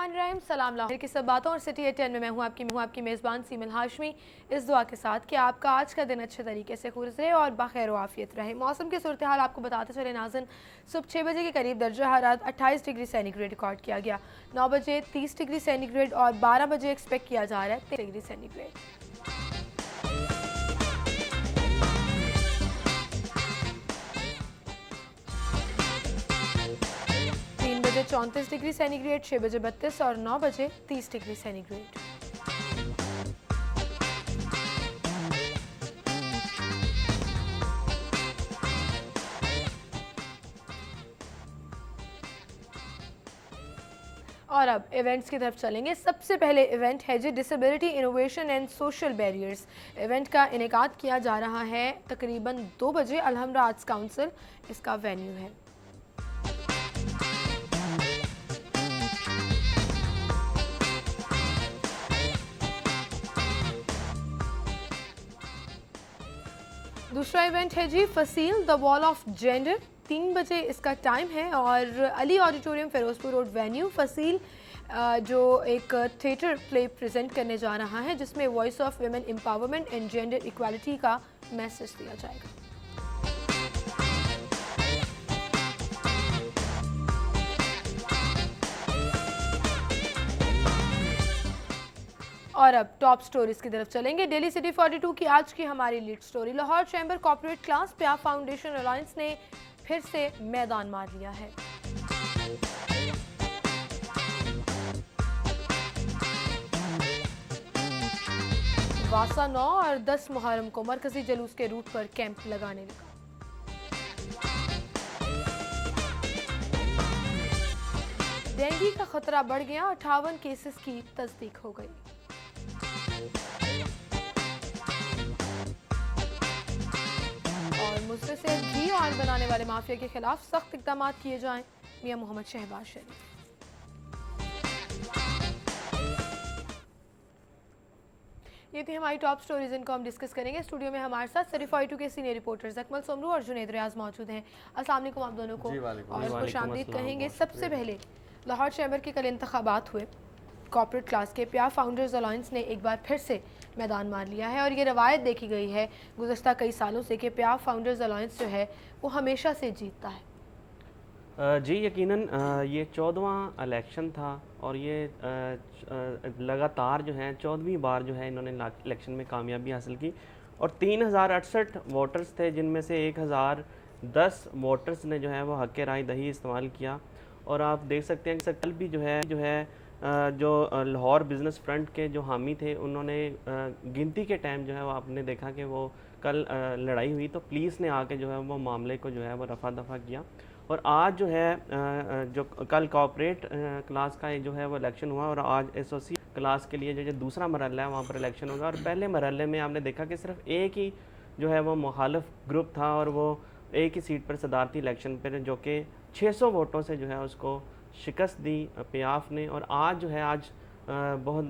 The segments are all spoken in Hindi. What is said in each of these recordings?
बिस्मिल्लाहिर्रहमानिर्रहीम। सलाम लाहौर की सब बातों और सिटी 10 में मैं हूँ आपकी मेज़बान सीमल हाशमी, इस दुआ के साथ कि आपका आज का दिन अच्छे तरीके से गुजरे और बखैर आफियत रहे। मौसम की सूरत हाल आपको बताते चले नाज़िन, सुबह 6 बजे के करीब दर्जा हरारत 28 डिग्री सेंटीग्रेड रिकॉर्ड किया गया। 9 बजे 30 डिग्री सेंटीग्रेड और 12 बजे एक्सपेक्ट किया जा रहा है 13 डिग्री सेंटीग्रेड। 3 बजे 34 डिग्री सेंटीग्रेड, 6 बजे 32 और 9 बजे 30 डिग्री सेंटीग्रेड। और अब इवेंट्स की तरफ चलेंगे। सबसे पहले इवेंट है जी disability innovation and social barriers. Event का इनेकाद किया जा रहा है तकरीबन 2 बजे, अलहमरा आर्ट्स काउंसिल इसका वेन्यू है। दूसरा इवेंट है जी फसील द वॉल ऑफ जेंडर। 3 बजे इसका टाइम है और Ali auditorium Firozpur road venue. फसील जो एक थिएटर प्ले प्रेजेंट करने जा रहा है जिसमें voice of women empowerment and gender equality का मैसेज दिया जाएगा। और अब टॉप स्टोरीज की तरफ चलेंगे। डेली सिटी 42 की आज की हमारी lead story, Lahore chamber corporate class प्या फाउंडेशन अलायंस ने फिर से मैदान मार लिया है। वासा 9 और 10 मुहर्रम को मरकजी जलूस के रूट पर कैंप लगाने लगा। डेंगू का खतरा बढ़ गया, 58 केसेस की तस्दीक हो गई। और मुझसे से घी ऑयल बनाने वाले माफिया के खिलाफ सख्त इक़दाम किए जाएं, मियां मोहम्मद शहबाज शरीफ। ये थी हमारी टॉप स्टोरीज, इनको हम डिस्कस करेंगे। स्टूडियो में हमारे साथ सिटी 42 के सीनियर रिपोर्टर्स अकमल सोमरू और जुनैद रियाज मौजूद हैं। अस्सलाम वालेकुम आप दोनों को और खुशामदीद कहेंगे। सबसे पहले लाहौर चैम्बर के कल इंतखाबात हुए, कॉर्पोरेट क्लास के प्या फाउंडर्स अलायंस ने एक बार फिर से मैदान मार लिया है और ये रवायत देखी गई है गुज़श्ता कई सालों से कि प्या फाउंडर्स अलायंस जो है वो हमेशा से जीतता है। जी यकीनन ये 14वां इलेक्शन था और ये लगातार जो है 14वीं बार जो है इन्होंने इलेक्शन में कामयाबी हासिल की और 3068 वोटर्स थे जिनमें से 1010 वोटर्स ने जो है वो हक़ राय दही इस्तेमाल किया। और आप देख सकते हैं कि कल भी जो है जो लाहौर बिज़नेस फ्रंट के जो हामी थे उन्होंने गिनती के टाइम जो है वो आपने देखा कि वो कल लड़ाई हुई तो पुलिस ने आके जो है वो मामले को जो है वो रफा दफा किया। और आज जो है जो कल कॉर्पोरेट क्लास का जो है वो इलेक्शन हुआ और आज एसोसिएट क्लास के लिए जो दूसरा मरहला है वहाँ पर इलेक्शन होगा। और पहले मरहले में आपने देखा कि सिर्फ एक ही जो है वो मुखालिफ ग्रुप था और वो एक ही सीट पर सदारती इलेक्शन पर जो कि 600 वोटों से जो है उसको शिकस्त दी पियाफ ने। और आज जो है आज बहुत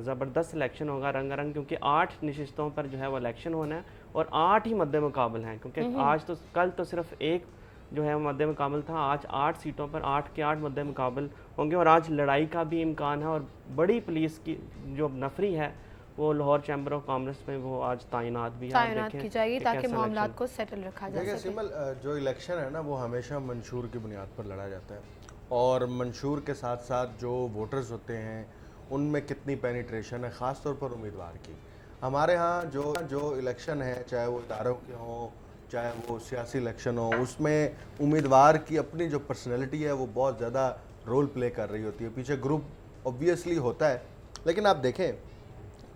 ज़बरदस्त इलेक्शन होगा रंगारंग, क्योंकि 8 नशिस्तों पर जो है वो इलेक्शन होना है और 8 ही मद्दे मुकाबल हैं, क्योंकि आज तो कल तो सिर्फ एक जो है मद्दे मुकाबल था, आज 8 सीटों पर 8 के 8 मद्दे मुकाबल होंगे। और आज लड़ाई का भी इम्कान है और बड़ी पुलिस की जो नफरी है वो लाहौर चैम्बर ऑफ कॉमर्स में वो आज तैनात भी की जाएगी ताकि मामलात को सेटल रखा जा सके। सिमल, जो इलेक्शन है ना वो हमेशा मंशूर की बुनियाद पर लड़ा जाता है और मंशूर के साथ साथ जो वोटर्स होते हैं उनमें कितनी पेनिट्रेशन है, ख़ास तौर पर उम्मीदवार की। हमारे यहाँ जो इलेक्शन है, चाहे वो इदारों के हों चाहे वो सियासी इलेक्शन हो, उसमें उम्मीदवार की अपनी जो पर्सनैलिटी है वो बहुत ज़्यादा रोल प्ले कर रही होती है। पीछे ग्रुप ऑब्वियसली होता है, लेकिन आप देखें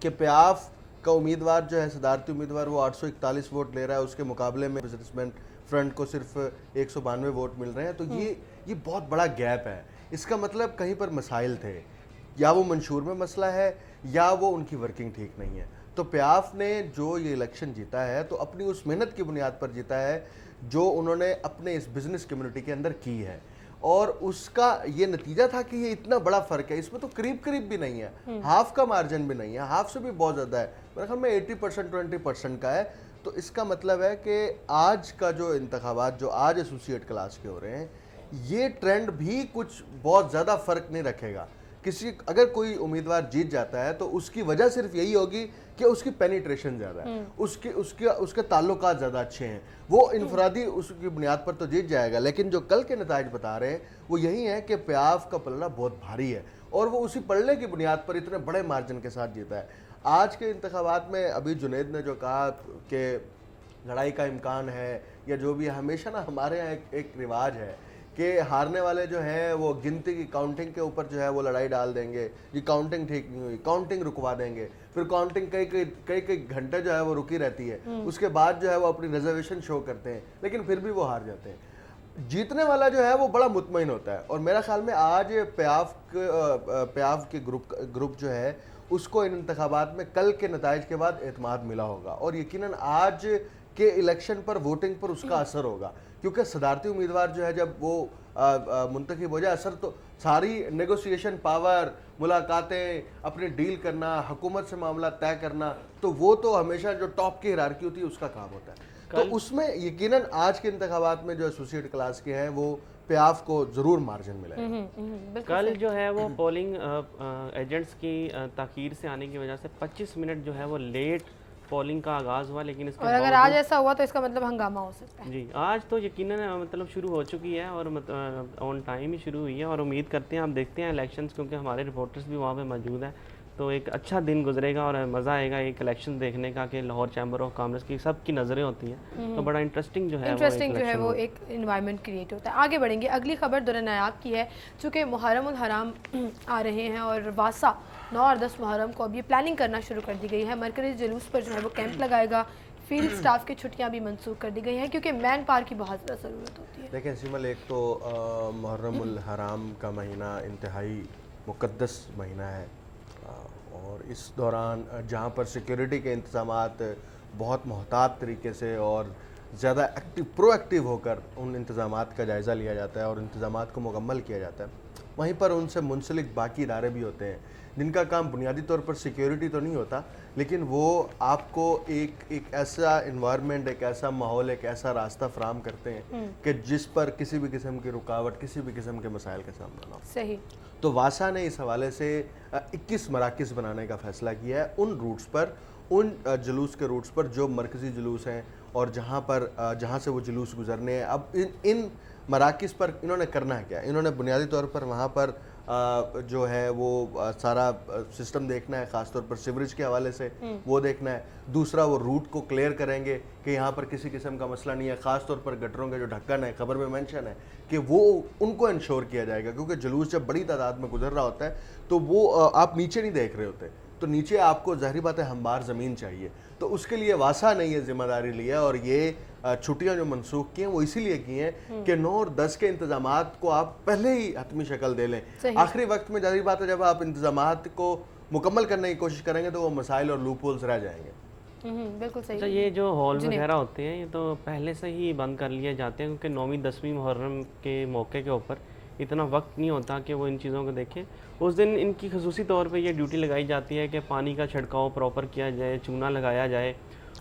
कि प्याफ का उम्मीदवार जो है सदारती उम्मीदवार वो 841 वोट ले रहा है, उसके मुकाबले में बिजनेसमैन फ्रंट को सिर्फ 192 वोट मिल रहे हैं। तो ये बहुत बड़ा गैप है। इसका मतलब कहीं पर मसाइल थे, या वो मंशूर में मसला है या वो उनकी वर्किंग ठीक नहीं है। तो प्याफ ने जो ये इलेक्शन जीता है तो अपनी उस मेहनत की बुनियाद पर जीता है जो उन्होंने अपने इस बिज़नेस कम्युनिटी के अंदर की है और उसका ये नतीजा था कि ये इतना बड़ा फ़र्क है। इसमें तो करीब भी नहीं है, हाफ का मार्जिन भी नहीं है, हाफ से भी बहुत ज़्यादा है, मेरे ख्याल में 80% 20% का है। तो इसका मतलब है कि आज का जो इंतखाबात जो आज एसोसिएट क्लास के हो रहे हैं ये ट्रेंड भी कुछ बहुत ज़्यादा फ़र्क नहीं रखेगा, अगर कोई उम्मीदवार जीत जाता है तो उसकी वजह सिर्फ यही होगी कि उसकी पेनिट्रेशन ज़्यादा है, उसके ताल्लुकात ज़्यादा अच्छे हैं, वो इनफरादी उसकी बुनियाद पर तो जीत जाएगा। लेकिन जो कल के नताइज बता रहे हैं वो यही है कि प्याफ का पलड़ा बहुत भारी है और वो उसी पलड़े की बुनियाद पर इतने बड़े मार्जिन के साथ जीता है। आज के इंतखाबात में अभी जुनैद ने जो कहा कि लड़ाई का इम्कान है या जो भी, हमेशा ना हमारे यहाँ एक रिवाज है कि हारने वाले जो हैं वो गिनती की काउंटिंग के ऊपर जो है वो लड़ाई डाल देंगे, ये काउंटिंग ठीक नहीं हुई, काउंटिंग रुकवा देंगे, फिर काउंटिंग कई घंटे जो है वो रुकी रहती है, उसके बाद जो है वो अपनी रिजर्वेशन शो करते हैं, लेकिन फिर भी वो हार जाते हैं। जीतने वाला जो है वो बड़ा मुतमईन होता है और मेरा ख्याल में आज प्याफ के ग्रुप जो है उसको इन इंतखाबात में कल के नताइज के बाद एतमाद मिला होगा और यकीनन आज के इलेक्शन पर, वोटिंग पर उसका असर होगा, क्योंकि सदारती उम्मीदवार जो है जब वो मुंतखब हो जाए, असर तो सारी नेगोशिएशन पावर, मुलाकातें, अपनी डील करना, हुकूमत से मामला तय करना, तो वो तो हमेशा जो टॉप की हिरारकी होती है उसका काम होता है। तो उसमें यकीनन आज के इंतखाबात में जो एसोसिएट क्लास के हैं वो प्याफ को ज़रूर मार्जिन मिलेगा। कल जो है वो पोलिंग एजेंट्स की ताखीर से आने की वजह से 25 मिनट जो है वो लेट पोलिंग का आगाज़ हुआ, लेकिन इसके और अगर आज ऐसा हुआ तो इसका मतलब हंगामा हो सकता है। जी, आज तो यकीनन मतलब शुरू हो चुकी है और ऑन टाइम ही शुरू हुई है और उम्मीद करते हैं, आप देखते हैं इलेक्शंस, क्योंकि हमारे रिपोर्टर्स भी वहाँ पे मौजूद हैं, तो एक अच्छा दिन गुजरेगा और मज़ा आएगा एक इलेक्शन देखने का कि लाहौर चैम्बर ऑफ कॉमर्स की सबकी नज़रें होती हैं, तो बड़ा इंटरेस्टिंग जो है वो एक इन्वायरमेंट क्रिएट होता है। आगे बढ़ेंगे, अगली खबर दुर्र नायाब की है। चूँकि मुहर्रम उल हराम आ रहे हैं और वासा 9 और 10 मुहर्रम को अब ये प्लानिंग करना शुरू कर दी गई है। मरकज़ी जुलूस पर जो है वो कैंप लगाएगा, फील्ड स्टाफ की छुट्टियां भी मंसूख कर दी गई हैं क्योंकि मैन पावर की बहुत ज़्यादा ज़रूरत होती है। देखें सिमल, एक तो मुहर्रम उल हराम का महीना इंतहाई मुक़द्दस महीना है और इस दौरान जहाँ पर सिक्योरिटी के इंतज़ामात बहुत मोहतात तरीके से और ज़्यादा प्रोएक्टिव होकर उन इंतज़ामात का जायज़ा लिया जाता है और इंतज़ामात को मुकम्मल किया जाता है, वहीं पर उनसे मुंसलिक बाकी इदारे भी होते हैं जिनका काम बुनियादी तौर पर सिक्योरिटी तो नहीं होता, लेकिन वो आपको एक ऐसा इन्वायरमेंट, एक ऐसा माहौल, एक ऐसा रास्ता फराहम करते हैं कि जिस पर किसी भी किस्म की रुकावट, किसी भी किस्म के मसाइल का सामना ना हो। सही। तो वासा ने इस हवाले से 21 मराकज़ बनाने का फ़ैसला किया है उन रूट्स पर, उन जुलूस के रूट्स पर जो मरकज़ी जुलूस हैं और जहाँ से वो जुलूस गुजरने हैं। अब इन मराकज़ पर इन्होंने करना है क्या, इन्होंने बुनियादी तौर पर वहाँ पर जो है वो सारा सिस्टम देखना है, ख़ासतौर पर सीवरेज के हवाले से वो देखना है। दूसरा, वो रूट को क्लियर करेंगे कि यहाँ पर किसी किस्म का मसला नहीं है, ख़ासतौर पर गटरों के जो ढक्कन है, खबर में मेंशन है कि वो उनको इंश्योर किया जाएगा, क्योंकि जुलूस जब बड़ी तादाद में गुजर रहा होता है तो वो आप नीचे नहीं देख रहे होते, तो नीचे आपको ज़ाहिर बात है हमवार ज़मीन चाहिए। तो उसके लिए वासा ने ये जिम्मेदारी ली है और ये छुट्टियां जो मनसूख की हैं वो इसीलिए की हैं कि 9 और 10 के इंतजामात को आप पहले ही हतमी शक्ल दे लें। आखिरी वक्त में ज़ाहिर बात है जब आप इंतजामात को मुकम्मल करने की कोशिश करेंगे तो वो मसाइल और लूप होल्स रह जाएंगे। बिल्कुल सही। अच्छा, ये जो हॉल वगैरह होते हैं ये तो पहले से ही बंद कर लिए जाते हैं, क्योंकि 9वीं 10वीं मुहर्रम के मौके के ऊपर इतना वक्त नहीं होता कि वो इन चीज़ों को देखें। उस दिन इनकी खसूसी तौर पे ये ड्यूटी लगाई जाती है कि पानी का छिड़काव प्रॉपर किया जाए, चूना लगाया जाए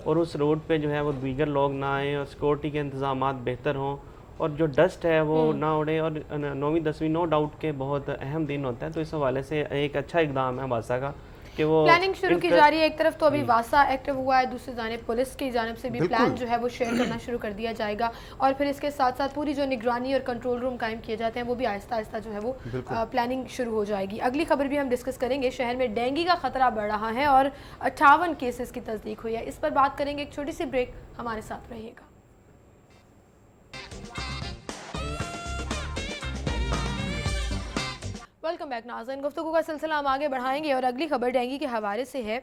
और उस रोड पे जो है वो दीगर लोग ना आए और सिक्योरिटी के इंतजामात बेहतर हों और जो डस्ट है वो ना उड़े। और 9वीं 10वीं नो डाउट के बहुत अहम दिन होता है, तो इस हवाले से एक अच्छा इकदाम है वासा का कि वो प्लानिंग शुरू की जा रही है। एक तरफ तो अभी वासा एक्टिव हुआ है, दूसरी जानिब पुलिस की जानिब से भी प्लान जो है वो शेयर करना शुरू कर दिया जाएगा और फिर इसके साथ साथ पूरी जो निगरानी और कंट्रोल रूम कायम किए जाते हैं वो भी आहिस्ता आहिस्ता जो है वो प्लानिंग शुरू हो जाएगी। अगली खबर भी हम डिस्कस करेंगे। शहर में डेंगू का खतरा बढ़ रहा है और 58 केसेस की तस्दीक हुई है। इस पर बात करेंगे, एक छोटी सी ब्रेक, हमारे साथ रहिएगा। वेलकम बैक नाज़रीन, गुफ्तगू का सिलसिला हम आगे बढ़ाएंगे और अगली खबर डेंगू के हवाले से है।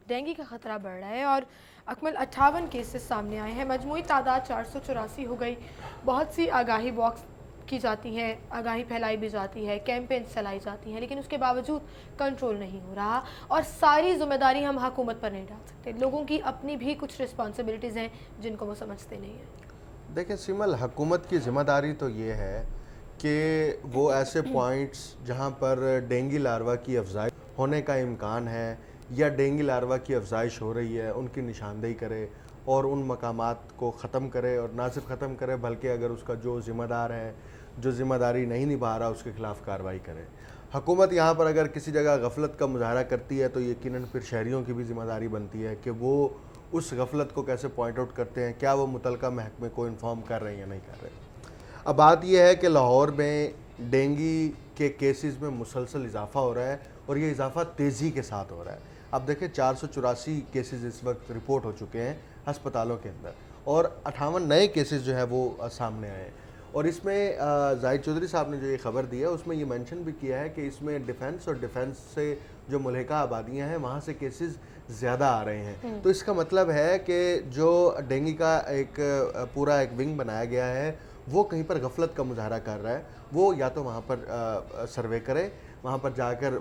डेंगू का खतरा बढ़ रहा है और अकमल 58 केसेस सामने आए हैं। मजमूई तादाद 484 हो गई। बहुत सी आगाही बॉक्स की जाती हैं, आगाही फैलाई भी जाती है, कैंपेन चलाई जाती हैं, लेकिन उसके बावजूद कंट्रोल नहीं हो रहा और सारी जिम्मेदारी हम हुकूमत पर नहीं डाल सकते। लोगों की अपनी भी कुछ रिस्पॉन्सिबिलिटीज़ हैं जिनको वो समझते नहीं हैं। देखिए सिमल, हुकूमत की जिम्मेदारी तो ये है कि वो ऐसे पॉइंट्स जहाँ पर डेंगू लार्वा की अफजाइश होने का इम्कान है या डेंगू लार्वा की अफजाइश हो रही है उनकी निशानदेही करे और उन मकामात को ख़त्म करे और ना सिर्फ ख़त्म करे बल्कि अगर उसका जो ज़िम्मेदार है, जो ज़िम्मेदारी नहीं निभा रहा, उसके ख़िलाफ़ कार्रवाई करे। हुकूमत यहाँ पर अगर किसी जगह गफलत का मुजाहरा करती है तो यकीनन फिर शहरियों की भी जिम्मेदारी बनती है कि वो उस गफलत को कैसे पॉइंट आउट करते हैं, क्या वो मुतलका महकमे को इन्फॉर्म कर रहे हैं या नहीं कर रहे। अब बात यह है कि लाहौर में डेंगू के केसेस में मुसलसल इजाफा हो रहा है और ये इजाफा तेज़ी के साथ हो रहा है। अब देखें 484 केसेस इस वक्त रिपोर्ट हो चुके हैं अस्पतालों के अंदर और 58 नए केसेस जो है वो सामने आए हैं। और इसमें जाहिद चौधरी साहब ने जो ये खबर दी है उसमें ये मेंशन भी किया है कि इसमें डिफेंस और डिफेंस से जो मुल्हिका आबादियाँ हैं वहाँ से केसेस ज़्यादा आ रहे हैं। तो इसका मतलब है कि जो डेंगू का एक पूरा एक विंग बनाया गया है वो कहीं पर गफलत का मुजाहरा कर रहा है। वो या तो वहाँ पर सर्वे करे, वहाँ पर जाकर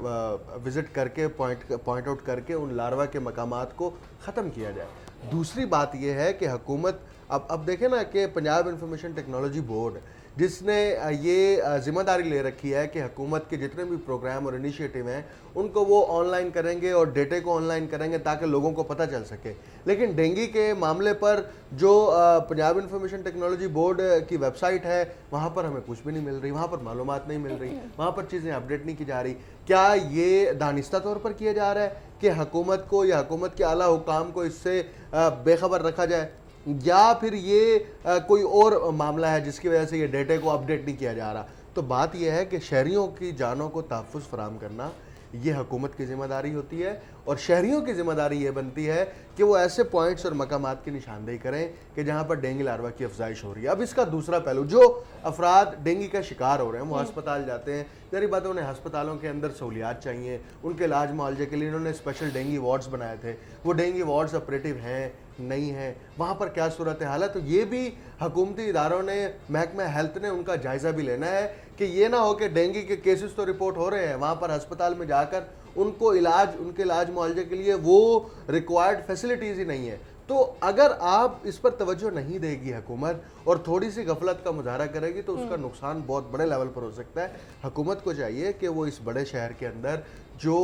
विज़िट करके पॉइंट आउट करके उन लार्वा के मकामात को ख़त्म किया जाए। दूसरी बात यह है कि हुकूमत अब देखें ना कि पंजाब इंफॉर्मेशन टेक्नोलॉजी बोर्ड जिसने ये जिम्मेदारी ले रखी है कि हुकूमत के जितने भी प्रोग्राम और इनिशिएटिव हैं उनको वो ऑनलाइन करेंगे और डेटे को ऑनलाइन करेंगे ताकि लोगों को पता चल सके। लेकिन डेंगू के मामले पर जो पंजाब इंफॉर्मेशन टेक्नोलॉजी बोर्ड की वेबसाइट है वहाँ पर हमें कुछ भी नहीं मिल रही, वहाँ पर मालूमात नहीं मिल रही, वहाँ पर चीज़ें अपडेट नहीं की जा रही। क्या ये दानिस्ता तौर पर किया जा रहा है कि हुकूमत को या हुकूमत के आला हुकाम को इससे बेखबर रखा जाए, या फिर ये कोई और मामला है जिसकी वजह से ये डेटे को अपडेट नहीं किया जा रहा। तो बात यह है कि शहरियों की जानों को तहफ़्फ़ुज़ फराहम करना ये हुकूमत की ज़िम्मेदारी होती है और शहरियों की ज़िम्मेदारी ये बनती है कि वो ऐसे पॉइंट्स और मकामात की निशानदेही करें कि जहाँ पर डेंगू लार्वा की अफजाइश हो रही है। अब इसका दूसरा पहलू, जो अफराद डेंगू का शिकार हो रहे हैं वो अस्पताल जाते हैं, जरी बात है उन्हें अस्पतालों के अंदर सहूलियात चाहिए, उनके इलाज मुआवजे के लिए इन्होंने स्पेशल डेंगू वार्ड्स बनाए थे, वो डेंगू वार्ड्स ऑपरेटिव हैं नहीं है, वहाँ पर क्या सूरत हाल है। तो ये भी हुकूमती इदारों ने, महकमा हेल्थ ने उनका जायज़ा भी लेना है कि ये ना हो कि डेंगू के केसेस तो रिपोर्ट हो रहे हैं, वहाँ पर अस्पताल में जाकर उनके इलाज मुआवजे के लिए वो रिक्वायर्ड फैसिलिटीज़ ही नहीं है। तो अगर आप इस पर तवज्जो नहीं देगी हुकूमत और थोड़ी सी गफलत का मुजाहरा करेगी तो उसका नुकसान बहुत बड़े लेवल पर हो सकता है। हुकूमत को चाहिए कि वो इस बड़े शहर के अंदर जो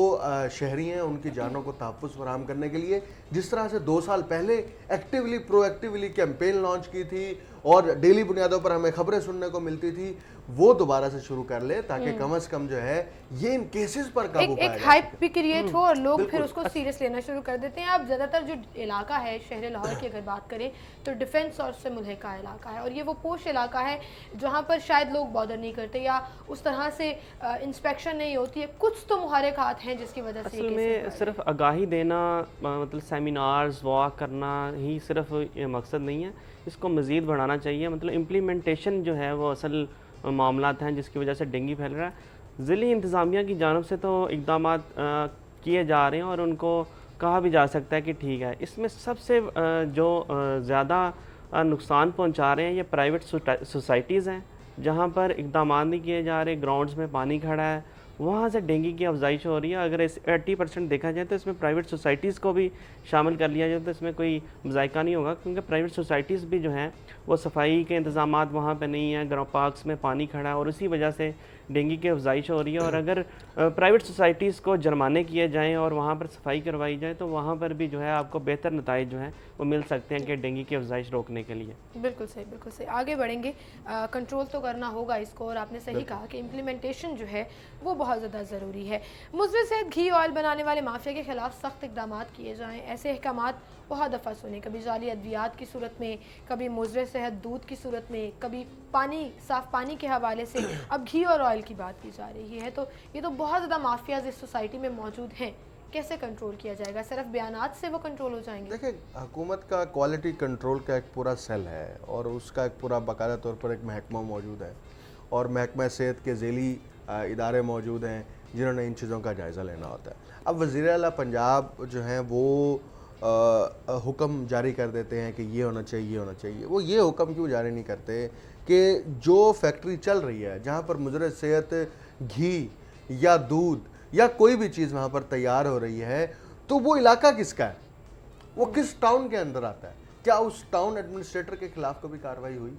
शहरी हैं उनकी जानों को तहफ़्फ़ुज़ फराहम करने के लिए जिस तरह से 2 साल पहले प्रोएक्टिवली कैंपेन लॉन्च की थी और डेली बुनियादों पर हमें खबरें सुनने को मिलती थी, वो दोबारा से शुरू कर ले ताकि कम से कम जो है ये इन केसेस पर काबू पाया एक हाइप भी क्रिएट हो और लोग फिर उसको सीरियस लेना शुरू कर देते हैं। अब ज़्यादातर जो इलाका है शहर लाहौर की अगर बात करें तो डिफेंस और से मुल्हिका इलाका है और ये वो पोश इलाका है जहाँ पर शायद लोग बॉदर नहीं करते या उस तरह से इंस्पेक्शन नहीं होती है। कुछ तो मुहर्रिकात हैं जिसकी वजह से असल में सिर्फ आगाही देना, मतलब सेमिनार्स वॉक करना ही सिर्फ ये मकसद नहीं है, इसको मज़ीद बढ़ाना चाहिए। मतलब इम्प्लीमेंटेशन जो है वो असल मामलात हैं जिसकी वजह से डेंगू फैल रहा है। ज़िली इंतज़ामिया की जानब से तो इक़दाम किए जा रहे हैं और उनको कहा भी जा सकता है कि ठीक है। इसमें सबसे जो ज़्यादा नुकसान पहुंचा रहे हैं ये प्राइवेट सोसाइटीज़ हैं जहां पर इक़दाम नहीं किए जा रहे, ग्राउंड्स में पानी खड़ा है, वहाँ से डेंगू की अफजाइश हो रही है। अगर इस 80% देखा जाए तो इसमें प्राइवेट सोसाइटीज़ को भी शामिल कर लिया जाए तो इसमें कोई मज़ायका नहीं होगा, क्योंकि प्राइवेट सोसाइटीज़ भी जो हैं वो सफाई के इंतज़ाम वहाँ पे नहीं है, ग्राउंड पार्क्स में पानी खड़ा है और इसी वजह से डेंगू की अफजाइश हो रही है। और अगर प्राइवेट सोसाइटीज़ को जुर्माने किए जाएँ और वहाँ पर सफाई करवाई जाए तो वहाँ पर भी जो है आपको बेहतर नताइज जो हैं वो मिल सकते हैं कि डेंगू की अफजाइश रोकने के लिए। बिल्कुल सही, बिल्कुल सही। आगे बढ़ेंगे, कंट्रोल तो करना होगा इसको और आपने सही कहा कि इम्प्लीमेंटेशन जो है वो बहुत ज़्यादा ज़रूरी है। मुज़र से घी ऑयल बनाने वाले माफिया के खिलाफ सख्त इक़दाम किए जाएँ। ऐसे अहकामात बहुत दफ़ा सुने, कभी जाली अद्वियात की सूरत में, कभी मुज़र सेहत दूध की सूरत में, कभी पानी, साफ़ पानी के हवाले से, अब घी और ऑयल की बात की जा रही है। तो ये तो बहुत ज़्यादा माफियाज इस सोसाइटी में मौजूद हैं, कैसे कंट्रोल किया जाएगा? सिर्फ बयानात से वो कंट्रोल हो जाएंगे? देखिए, हुकूमत का क्वालिटी कंट्रोल का एक पूरा सेल है और उसका एक पूरा बाकायदा तौर पर एक महकमा मौजूद है और महकमा सेहत के ज़ेली इदारे मौजूद हैं जिन्होंने इन चीज़ों का जायज़ा लेना होता है। अब वज़ीर आला पंजाब जो हैं वो हुक्म जारी कर देते हैं कि ये होना चाहिए, ये होना चाहिए। वो ये हुक्म क्यों जारी नहीं करते कि जो फैक्ट्री चल रही है जहाँ पर मुज़र सेहत घी या दूध या कोई भी चीज़ वहाँ पर तैयार हो रही है तो वो इलाका किसका है, वो किस टाउन के अंदर आता है, क्या उस टाउन एडमिनिस्ट्रेटर के खिलाफ कभी कार्रवाई हुई,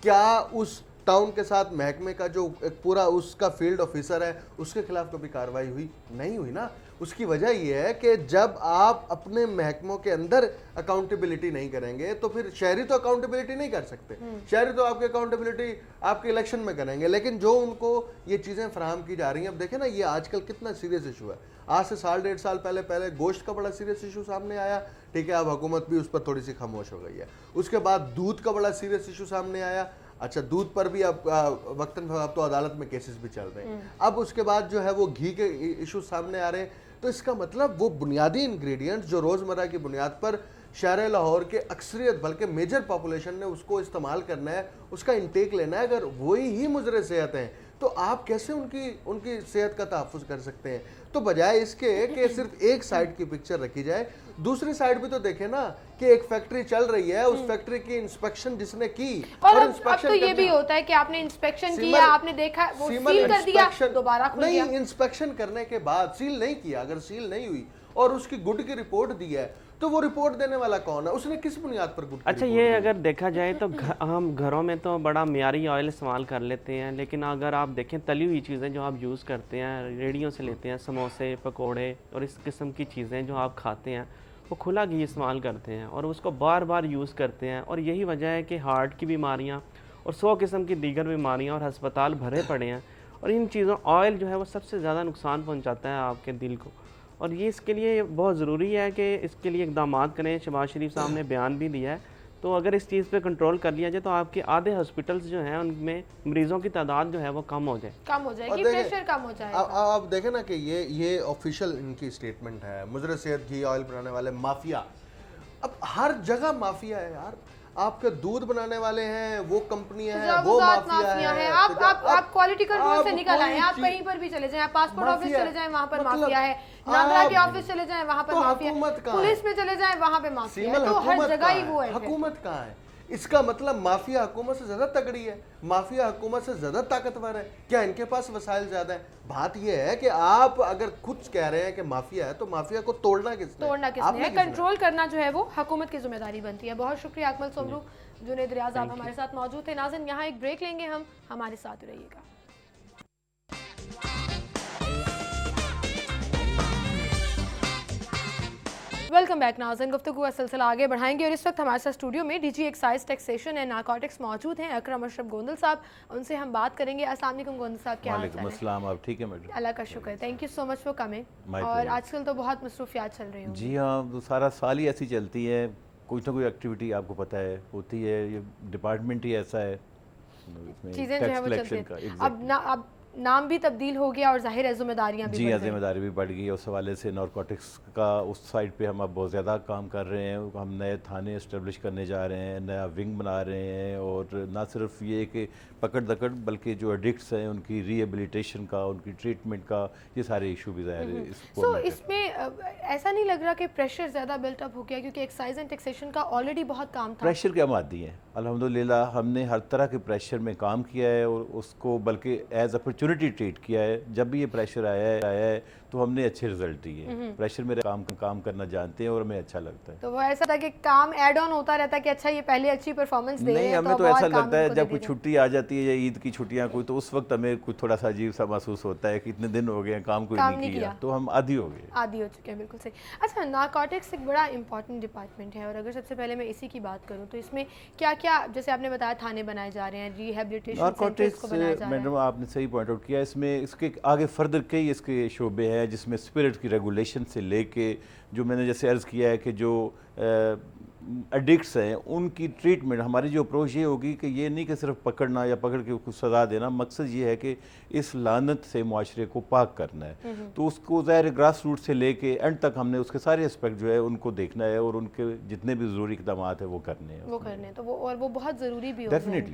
क्या उस टाउन के साथ महकमे का जो एक पूरा उसका फील्ड ऑफिसर है उसके खिलाफ कभी कार्रवाई हुई नहीं हुई ना। उसकी वजह यह है कि जब आप अपने महकमों के अंदर अकाउंटेबिलिटी नहीं करेंगे तो फिर शहरी तो अकाउंटेबिलिटी नहीं कर सकते। शहरी तो आपकी अकाउंटेबिलिटी आपके इलेक्शन में करेंगे, लेकिन जो उनको ये चीज़ें फराहम की जा रही हैं, अब देखें ना ये आजकल कितना सीरियस इशू है। आज से साल डेढ़ साल पहले गोश्त का बड़ा सीरियस इशू सामने आया, ठीक है, अब हुकूमत भी उस पर थोड़ी सी खामोश हो गई है। उसके बाद दूध का बड़ा सीरियस इशू सामने आया, अच्छा दूध पर भी अब वक्तन अब तो अदालत में केसेस भी चल रहे हैं। अब उसके बाद जो है वो घी के इशू सामने आ रहे हैं। तो इसका मतलब वो बुनियादी इंग्रेडिएंट्स जो रोज़मर्रा की बुनियाद पर शहर लाहौर के अक्सरियत बल्कि मेजर पॉपुलेशन ने उसको इस्तेमाल करना है, उसका इंटेक लेना है, अगर वही ही मुजरे सेहत हैं तो आप कैसे उनकी सेहत का तहफ़्फ़ुज़ कर सकते हैं। तो बजाय इसके कि सिर्फ एक साइड की पिक्चर रखी जाए, दूसरी साइड भी तो देखें ना कि एक फैक्ट्री चल रही है, उस फैक्ट्री की इंस्पेक्शन जिसने की और अब तो ये भी होता है कि आपने इंस्पेक्शन किया, आपने देखा वो सील कर दिया, दोबारा खुल गया। नहीं, इंस्पेक्शन करने के बाद सील नहीं किया, अगर सील नहीं हुई और उसकी गुड की रिपोर्ट दी है तो वो रिपोर्ट देने वाला कौन है, उसने किस बुनियाद पर गुड? अच्छा, ये अगर देखा जाए तो हम घरों में तो बड़ा मियारी ऑयल इस्तेमाल कर लेते हैं, लेकिन अगर आप देखें तली हुई चीज़ें जो आप यूज़ करते हैं, रेडियों से लेते हैं, समोसे, पकोड़े और इस किस्म की चीज़ें जो आप खाते हैं, वो खुला घी इस्तेमाल करते हैं और उसको बार बार यूज़ करते हैं। और यही वजह है कि हार्ट की बीमारियाँ और 100 किस्म की दीगर बीमारियाँ और हस्पताल भरे पड़े हैं। और इन चीज़ों ऑयल जो है वो सबसे ज़्यादा नुकसान पहुँचाता है आपके दिल को, और ये इसके लिए बहुत ज़रूरी है कि इसके लिए इक़दाम करें। शहबाज शरीफ साहब ने बयान भी दिया है, तो अगर इस चीज़ पे कंट्रोल कर लिया जाए तो आपके आधे हॉस्पिटल्स जो हैं उनमें मरीज़ों की तादाद जो है वो कम हो जाएगी, प्रेशर कम हो जाएगा। आप देखें ना कि ये ऑफिशियल इनकी स्टेटमेंट है, मुजरे सेहत घी ऑयल बनाने वाले माफिया। अब हर जगह माफिया है यार, आपके दूध बनाने वाले हैं वो कंपनियां हैं, वो माफिया है। आप क्वालिटी कंट्रोल से निकल आए, आप कहीं पर भी चले जाएं, पासपोर्ट ऑफिस चले जाएं वहां पर माफिया है, नागरा के ऑफिस चले जाएं वहां पर माफिया है, पुलिस में चले जाएं वहां पे माफिया है, तो हर जगह ही वो है। हुकूमत कहाँ है? इसका मतलब माफिया हुकूमत से ज्यादा तगड़ी है, माफिया हुकूमत से ज्यादा ताकतवर है। क्या इनके पास वसाइल ज्यादा है? बात यह है कि आप अगर खुद कह रहे हैं कि माफिया है तो माफिया को तोड़ना किसने है? कंट्रोल करना जो है वो हुकूमत की जिम्मेदारी बनती है। बहुत शुक्रिया अकमल सोमरू, जुनैद रियाज, आप हमारे साथ मौजूद थे। नाज़रीन, यहाँ एक ब्रेक लेंगे हम, हमारे साथ रहिएगा। वेलकम बैक नाज़रीन, गुफ्तगू का सिलसिला आगे बढ़ाएंगे और इस वक्त हमारे साथ स्टूडियो में DG excise taxation and narcotics मौजूद हैं, अकरम अशरफ गोंदल साहब, उनसे हम बात करेंगे। अस्सलाम वालेकुम गोंदल साहब, क्या हाल है? अस्सलाम, आप ठीक है मैडम? अल्लाह का शुक्र है, thank you so much for coming. और आजकल तो बहुत मसरूफियात चल रही होंगी। जी हाँ, तो सारा साल ही ऐसी चलती है, कोई ना कोई एक्टिविटी आपको पता है होती है, ये डिपार्टमेंट ही ऐसा है, चीज़ें जो है वो चलती हैं। अब नाम भी तब्दील हो गया और जाहिर है जिम्मेदारियाँ भी, जी हाँ, जिम्मेदारी भी बढ़ गई। उस हवाले से नारकोटिक्स का उस साइड पे हम अब बहुत ज़्यादा काम कर रहे हैं। हम नए थाने इस्टेब्लिश करने जा रहे हैं, नया विंग बना रहे हैं, और ना सिर्फ ये कि पकड़ दकड़ बल्कि जो एडिक्ट्स हैं उनकी रिहेबिलिटेशन का, उनकी ट्रीटमेंट का, ये सारे इशू भी ज़ाहिर है। इसमें ऐसा नहीं लग रहा कि प्रेशर ज़्यादा बिल्टअप हो गया, क्योंकि एक्साइज एंड टैक्सेशन का ऑलरेडी बहुत काम था। प्रेशर के हम आदी हैं अल्हम्दुलिल्लाह, हमने हर तरह के प्रेशर में काम किया है और उसको बल्कि एज अपॉर्चुनिटी ट्रीट किया है। जब भी ये प्रेशर आया है तो हमने अच्छे रिजल्ट दिए। प्रेशर में काम करना जानते हैं और हमें अच्छा लगता है। तो वो ऐसा था कि काम ऐड ऑन होता रहता है कि अच्छा ये पहले अच्छी परफॉर्मेंस दे रहे हैं, हमें तो ऐसा लगता है जब कोई छुट्टी आ जाती है या ईद की छुट्टियां कोई, तो उस वक्त हमें कुछ थोड़ा सा अजीब सा महसूस होता है कि इतने दिन हो गए काम कोई नहीं किया, तो हम आदी हो गए, आदी हो चुके हैं। बिल्कुल सही। अच्छा, नारकोटिक्स एक बड़ा इंपॉर्टेंट डिपार्टमेंट है, और अगर सबसे पहले मैं इसी की बात करूँ तो इसमें क्या क्या, जैसे आपने बताया थाने बनाए जा रहे हैं, रिहेबिलिटेशन सेंटर्स को बनाया जा रहा है। मैडम आपने सही पॉइंट आउट किया, इसमें इसके आगे फर्दर कई इसके शोबे हैं, जिसमें स्पिरिट की रेगुलेशन से लेके, जो मैंने जैसे अर्ज़ किया है कि जो एडिक्ट्स हैं उनकी ट्रीटमेंट, हमारी जो अप्रोच ये होगी कि ये नहीं कि सिर्फ पकड़ना या पकड़ के कुछ सज़ा देना, मकसद ये है कि इस लानत से मुआशरे को पाक करना है। तो उसको ज़ाहिर ग्रास रूट से लेके एंड तक हमने उसके सारे एस्पेक्ट जो है उनको देखना है और उनके जितने भी ज़रूरी इक़दाम है वो करने हैं, तो वो बहुत ज़रूरी भी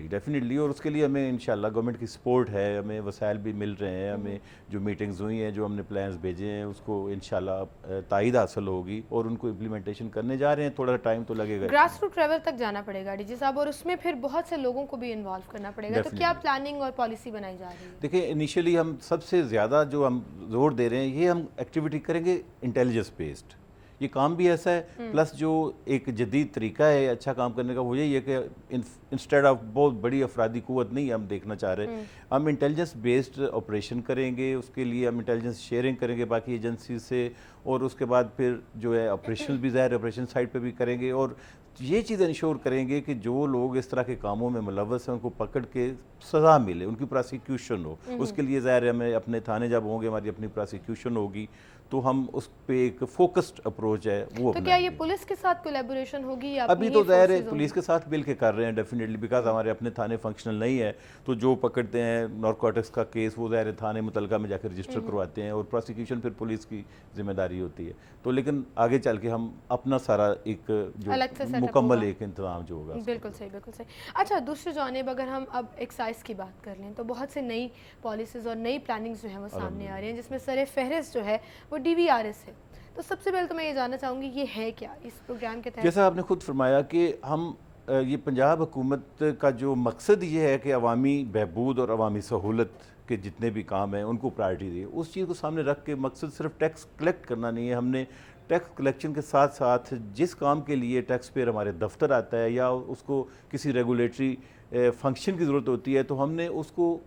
डेफिनेटली। और उसके लिए हमें इंशाल्लाह गवर्नमेंट की सपोर्ट है, हमें वसाइल भी मिल रहे हैं, हमें जो मीटिंग्स हुई हैं, जो हमने प्लान्स भेजे हैं, उसको इंशाल्लाह तायद हासिल होगी और उनको इम्प्लीमेंटेशन करने जा रहे हैं। थोड़ा टाइम तो लगेगा, ग्रास रूट लेवल तक जाना पड़ेगा डीजी साहब, और उसमें फिर बहुत से लोगों को भी इन्वॉल्व करना पड़ेगा। तो क्या प्लानिंग और पॉलिसी बनाई जा रही है? देखिए, इनिशियली हम सबसे ज़्यादा जो हम जोर दे रहे हैं, ये हम एक्टिविटी करेंगे इंटेलिजेंस बेस्ड, ये काम भी ऐसा है, प्लस जो एक जदीद तरीका है अच्छा काम करने का वो यही है कि इंस्टेड ऑफ बहुत बड़ी अफरादी कुव्वत नहीं हम देखना चाह रहे, हम इंटेलिजेंस बेस्ड ऑपरेशन करेंगे, उसके लिए हम इंटेलिजेंस शेयरिंग करेंगे बाकी एजेंसी से, और उसके बाद फिर जो है ऑपरेशनल भी ज़ाहिर ऑपरेशन साइड पे भी करेंगे, और ये चीज़ इंश्योर करेंगे कि जो लोग इस तरह के कामों में मुलव्वस हैं उनको पकड़ के सज़ा मिले, उनकी प्रोसिक्यूशन हो। उसके लिए ज़ाहिर है हमें अपने थाने जब होंगे हमारी अपनी प्रोसिक्यूशन होगी, तो हम उस पे एक फोकस्ड अप्रोच है वो तो क्या ये पुलिस के साथ कोलैबोरेशन होगी या अभी तो ज़ाहिर है पुलिस के साथ मिल के कर रहे हैं डेफिनेटली, बिकॉज हमारे अपने थाने फंक्शनल नहीं है, तो जो पकड़ते हैं नारकोटिक्स का केस वो ज़ाहिर है थाने मुतलका में जाकर रजिस्टर करवाते हैं, और प्रोसिक्यूशन फिर पुलिस की जिम्मेदारी होती है। तो लेकिन आगे चल के हम अपना सारा एक जो मुकम्मल एक इंतजाम जो होगा। बिल्कुल सही, बिल्कुल सही। अच्छा, दूसरी जानिब अगर हम अब एक्साइज की बात कर लें तो बहुत से नई पॉलिसीज़ और नई प्लानिंग्स जो हैं वो सामने आ रही हैं, जिसमें सर फहरिस्त जो है वो DVRS है। तो सबसे पहले तो मैं ये जानना चाहूँगी ये है क्या इस प्रोग्राम के तहत? जैसा आपने खुद फरमाया कि हम ये पंजाब हुकूमत का जो मकसद ये है कि अवामी बहबूद और अवामी सहूलत के जितने भी काम हैं उनको प्रायोरिटी दी, उस चीज़ को सामने रख के मकसद सिर्फ टैक्स कलेक्ट करना नहीं है। हमने टैक्स कलेक्शन के साथ साथ जिस काम के लिए टैक्स पेयर हमारे दफ्तर आता है या उसको किसी रेगुलेटरी फंक्शन की ज़रूरत होती है, तो हमने उसको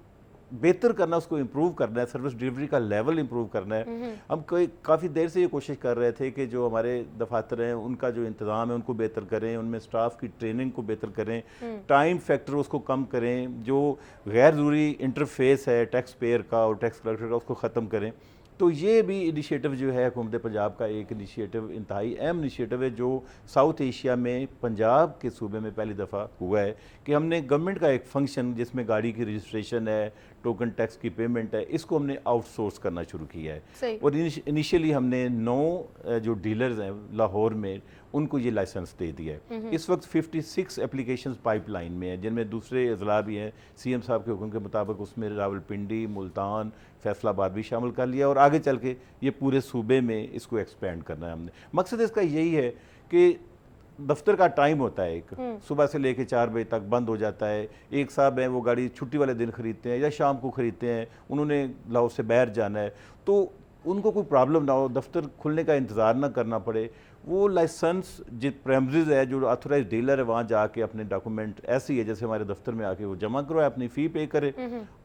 बेहतर करना, उसको इम्प्रूव करना है, सर्विस डिलीवरी का लेवल इम्प्रूव करना है। हम काफ़ी देर से ये कोशिश कर रहे थे कि जो हमारे दफातर हैं उनका जो इंतज़ाम है उनको बेहतर करें, उनमें स्टाफ की ट्रेनिंग को बेहतर करें, टाइम फैक्टर उसको कम करें, जो गैर ज़रूरी इंटरफेस है टैक्स पेयर का और टैक्स कलेक्टर का उसको ख़त्म करें। तो ये भी इनिशिएटिव जो है हुकूमत पंजाब का एक इनिशिएटिव इंतहाई अहम इनिशिएटिव है, जो साउथ एशिया में पंजाब के सूबे में पहली दफ़ा हुआ है कि हमने गवर्नमेंट का एक फंक्शन जिसमें गाड़ी की रजिस्ट्रेशन है, टोकन टैक्स की पेमेंट है, इसको हमने आउटसोर्स करना शुरू किया है। और इनिशियली हमने 9 जो डीलर्स हैं लाहौर में उनको ये लाइसेंस दे दिया है। इस वक्त 56 एप्लीकेशंस पाइपलाइन में हैं, जिनमें दूसरे अजला भी हैं। CM साहब के हुक्म के मुताबिक उसमें रावलपिंडी, मुल्तान, फैसलाबाद भी शामिल कर लिया, और आगे चल के ये पूरे सूबे में इसको एक्सपेंड करना है हमने। मकसद इसका यही है कि दफ्तर का टाइम होता है, एक सुबह से लेके 4 बजे तक बंद हो जाता है। एक साहब हैं वो गाड़ी छुट्टी वाले दिन खरीदते हैं या शाम को खरीदते हैं, उन्होंने लाहौर से बाहर जाना है, तो उनको कोई प्रॉब्लम ना हो, दफ्तर खुलने का इंतज़ार ना करना पड़े। वो लाइसेंस जित प्रेमिसेस है, जो अथोराइज डीलर है, वहाँ जाके अपने डॉक्यूमेंट ऐसे ही है जैसे हमारे दफ्तर में आके वो जमा करवाए, अपनी फ़ी पे करे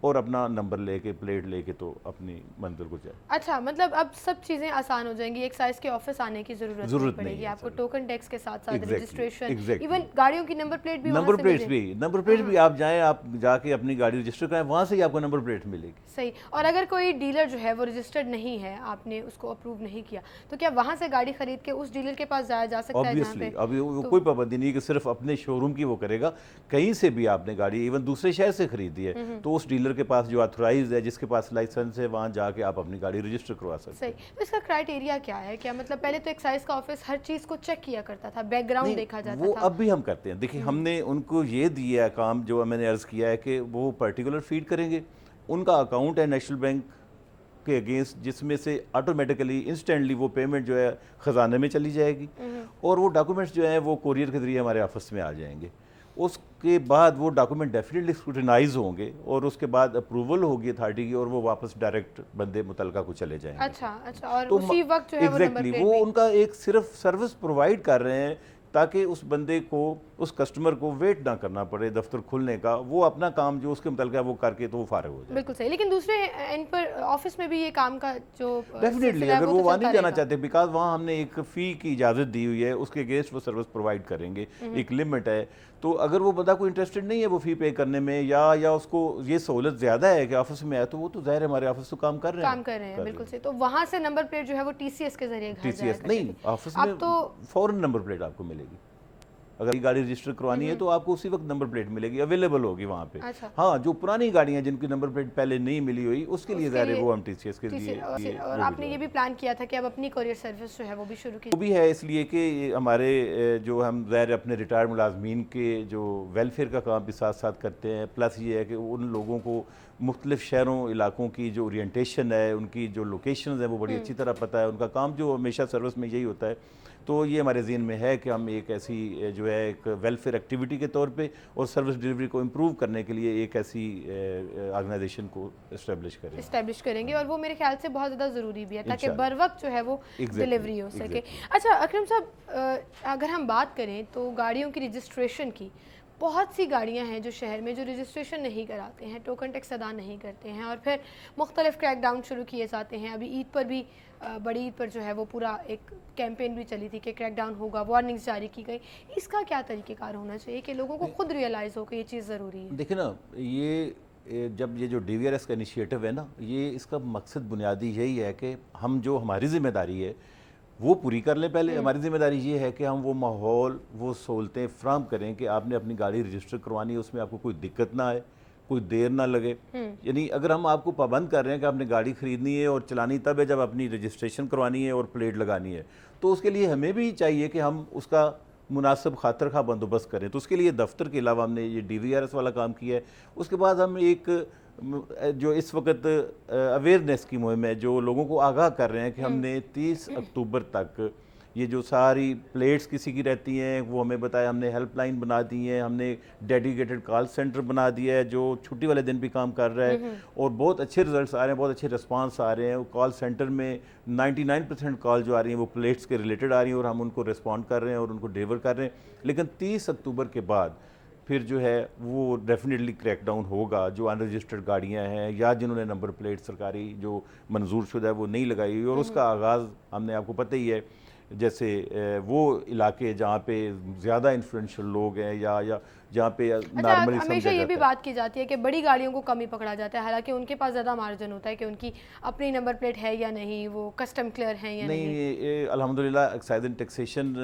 और अपना नंबर लेके प्लेट लेके तो अपनी मंजिल को जाए। अच्छा, मतलब अब सब चीज़ें आसान हो जाएंगी, एक्साइज के ऑफिस आने की ज़रूरत नहीं पड़ेगी आपको, टोकन टैक्स के साथ साथ रजिस्ट्रेशन, इवन गाड़ियों की नंबर प्लेट भी नंबर प्लेट भी आप जाएँ, आप जाके अपनी गाड़ी रजिस्टर कराएं, वहाँ से ही आपको नंबर प्लेट मिलेगी। सही। और अगर कोई डीलर जो है वो रजिस्टर्ड नहीं है, आपने उसको अप्रूव नहीं किया, तो क्या वहाँ से गाड़ी खरीद के उस डीलर के पास जाया जा सकता है? ऑब्वियसली अभी कोई पाबंदी नहीं कि सिर्फ अपने शोरूम की वो करेगा, कहीं से भी आपने गाड़ी इवन दूसरे शहर से खरीदी है तो उस डीलर के पास जो ऑथराइज है, जिसके पास लाइसेंस है, वहाँ जाके आप अपनी गाड़ी रजिस्टर करवा सकते हैं। सही। तो इसका क्राइटेरिया क्या है? क्या मतलब पहले तो एक्साइज का ऑफिस हर चीज़ को चेक किया करता था, बैकग्राउंड देखा जाता था, वो अब भी हम करते हैं। देखिए हमने उनको ये दिया है काम, जो मैंने अर्ज़ किया है कि वो पर्टिकुलर फीड करेंगे, उनका अकाउंट है नेशनल बैंक के अगेंस्ट, जिसमें से ऑटोमेटिकली इंस्टेंटली वो पेमेंट जो है ख़जाने में चली जाएगी, और वो डॉक्यूमेंट्स जो हैं वो कोरियर के ज़रिए हमारे ऑफिस में आ जाएंगे। उसके बाद वो डॉक्यूमेंट डेफिनेटली स्क्रूटिनाइज होंगे और उसके बाद अप्रूवल होगी अथॉरिटी की, और वो वापस डायरेक्ट बंदे मुतलका को चले जाएंगे। अच्छा, और तो उसी वक्त जो है वो नंबर प्लेट वो उनका एक सिर्फ सर्विस प्रोवाइड कर रहे हैं ताकि उस बंदे को, उस कस्टमर को वेट ना करना पड़े दफ्तर खुलने का, वो अपना काम जो उसके मुताबिक वो करके तो वो फारिग हो जाए। बिल्कुल सही। लेकिन दूसरे एंड पर ऑफिस में भी ये काम का जो डेफिनेटली अगर वो वहाँ नहीं जाना चाहते, बिकॉज वहाँ हमने एक फ़ी की इजाज़त दी हुई है, उसके अगेंस्ट वो सर्विस प्रोवाइड करेंगे, एक लिमिट है। तो अगर वो बंदा कोई इंटरेस्टेड नहीं है वो फ़ी पे करने में, या उसको ये सहूलत ज़्यादा है कि ऑफिस में आए, तो वो तो ज़ाहिर है हमारे ऑफिस तो काम कर रहे हैं। बिल्कुल सही। तो वहाँ से नंबर प्लेट जो है वो TCS के जरिए TCS नहीं, ऑफिस में तो फौरन नंबर प्लेट आपको मिलेगी। अगर ये गाड़ी रजिस्टर करवानी है तो आपको उसी वक्त नंबर प्लेट मिलेगी, अवेलेबल होगी वहाँ पे। अच्छा। हाँ, जो पुरानी गाड़ियाँ जिनकी नंबर प्लेट पहले नहीं मिली हुई, उसके लिए ज़ाहिर है वो हम TCS के लिए। और आपने ये भी प्लान किया था कि अब अपनी कोरियर सर्विस जो है वो भी शुरू की? वो भी है, इसलिए कि हमारे जो हम ज़ाहिर अपने रिटायर्ड मुलाजमीन के जो वेलफेयर का काम भी साथ साथ करते हैं, प्लस ये है कि उन लोगों को मुख्तलिफ शहरों इलाकों की जो ओरिएंटेशन है, उनकी जो लोकेशन है वो बड़ी अच्छी तरह पता है। उनका काम जो हमेशा सर्विस में यही होता है। तो ये हमारे ज़हन में है कि हम एक ऐसी जो है एक वेलफेयर एक्टिविटी के तौर पे और सर्विस डिलीवरी को इम्प्रूव करने के लिए एक ऐसी ऑर्गेनाइजेशन को इस्टेब्लिश करेंगे और वो मेरे ख्याल से बहुत ज़्यादा ज़रूरी भी है ताकि बर वक्त जो है वो डिलीवरी हो सके। अच्छा अकरम साहब, अगर हम बात करें तो गाड़ियों की रजिस्ट्रेशन की, बहुत सी गाड़ियां हैं जो शहर में जो रजिस्ट्रेशन नहीं कराते हैं, टोकन टैक्स अदा नहीं करते हैं और फिर मुख्तलिफ क्रैकडाउन शुरू किए जाते हैं। अभी ईद पर भी बड़ी ईद पर जो है वो पूरा एक कैंपेन भी चली थी कि क्रैकडाउन होगा, वार्निंग्स जारी की गई। इसका क्या तरीक़ेकार होना चाहिए कि लोगों को खुद रियलाइज़ हो कि ये चीज़ ज़रूरी है? देखिए ना, ये जब ये जो DVRS का इनिशिएटिव है ना, ये इसका मकसद बुनियादी यही है कि हम जो हमारी ज़िम्मेदारी है वो पूरी कर लें। पहले हमारी ज़िम्मेदारी ये है कि हम वो माहौल, वो सहूलतें फ्राहम करें कि आपने अपनी गाड़ी रजिस्टर करवानी है, उसमें आपको कोई दिक्कत ना आए, कोई देर ना लगे। यानी अगर हम आपको पाबंद कर रहे हैं कि आपने गाड़ी ख़रीदनी है और चलानी तब है जब अपनी रजिस्ट्रेशन करवानी है और प्लेट लगानी है, तो उसके लिए हमें भी चाहिए कि हम उसका मुनासिब खातर खा बंदोबस्त करें। तो उसके लिए दफ्तर के अलावा हमने ये DVRS वाला काम किया है। उसके बाद हम एक जो इस वक्त अवेयरनेस की मुहिम है, जो लोगों को आगाह कर रहे हैं कि हमने 30 अक्टूबर तक ये जो सारी प्लेट्स किसी की रहती हैं वो हमें बताया, हमने हेल्पलाइन बना दी है, हमने डेडिकेटेड कॉल सेंटर बना दिया है जो छुट्टी वाले दिन भी काम कर रहा है और बहुत अच्छे रिजल्ट्स आ रहे हैं, बहुत अच्छे रिस्पांस आ रहे हैं। कॉल सेंटर में 99% कॉल जो आ रही हैं वो प्लेट्स के रिलेटेड आ रही हैं और हम उनको रिस्पॉन्ड कर रहे हैं और उनको डिलीवर कर रहे हैं। लेकिन 30 अक्टूबर के बाद फिर जो है वो डेफिनेटली क्रैकडाउन होगा। जो अनरजिस्टर्ड गाड़ियां हैं या जिन्होंने नंबर प्लेट सरकारी जो मंजूर शुदा है वो नहीं लगाई हुई, और उसका आगाज़ हमने आपको पता ही है, जैसे वो इलाके जहाँ पे ज़्यादा इन्फ्लुएंशियल लोग हैं या जहाँ पे नॉर्मली हमेशा ये भी बात की जाती है कि बड़ी गाड़ियों को कम ही पकड़ा जाता है, हालांकि उनके पास ज़्यादा मार्जिन होता है कि उनकी अपनी नंबर प्लेट है या नहीं, वो कस्टम क्लियर है या नहीं। ये अल्हम्दुलिल्लाह एक्साइज एंड टैक्सेशन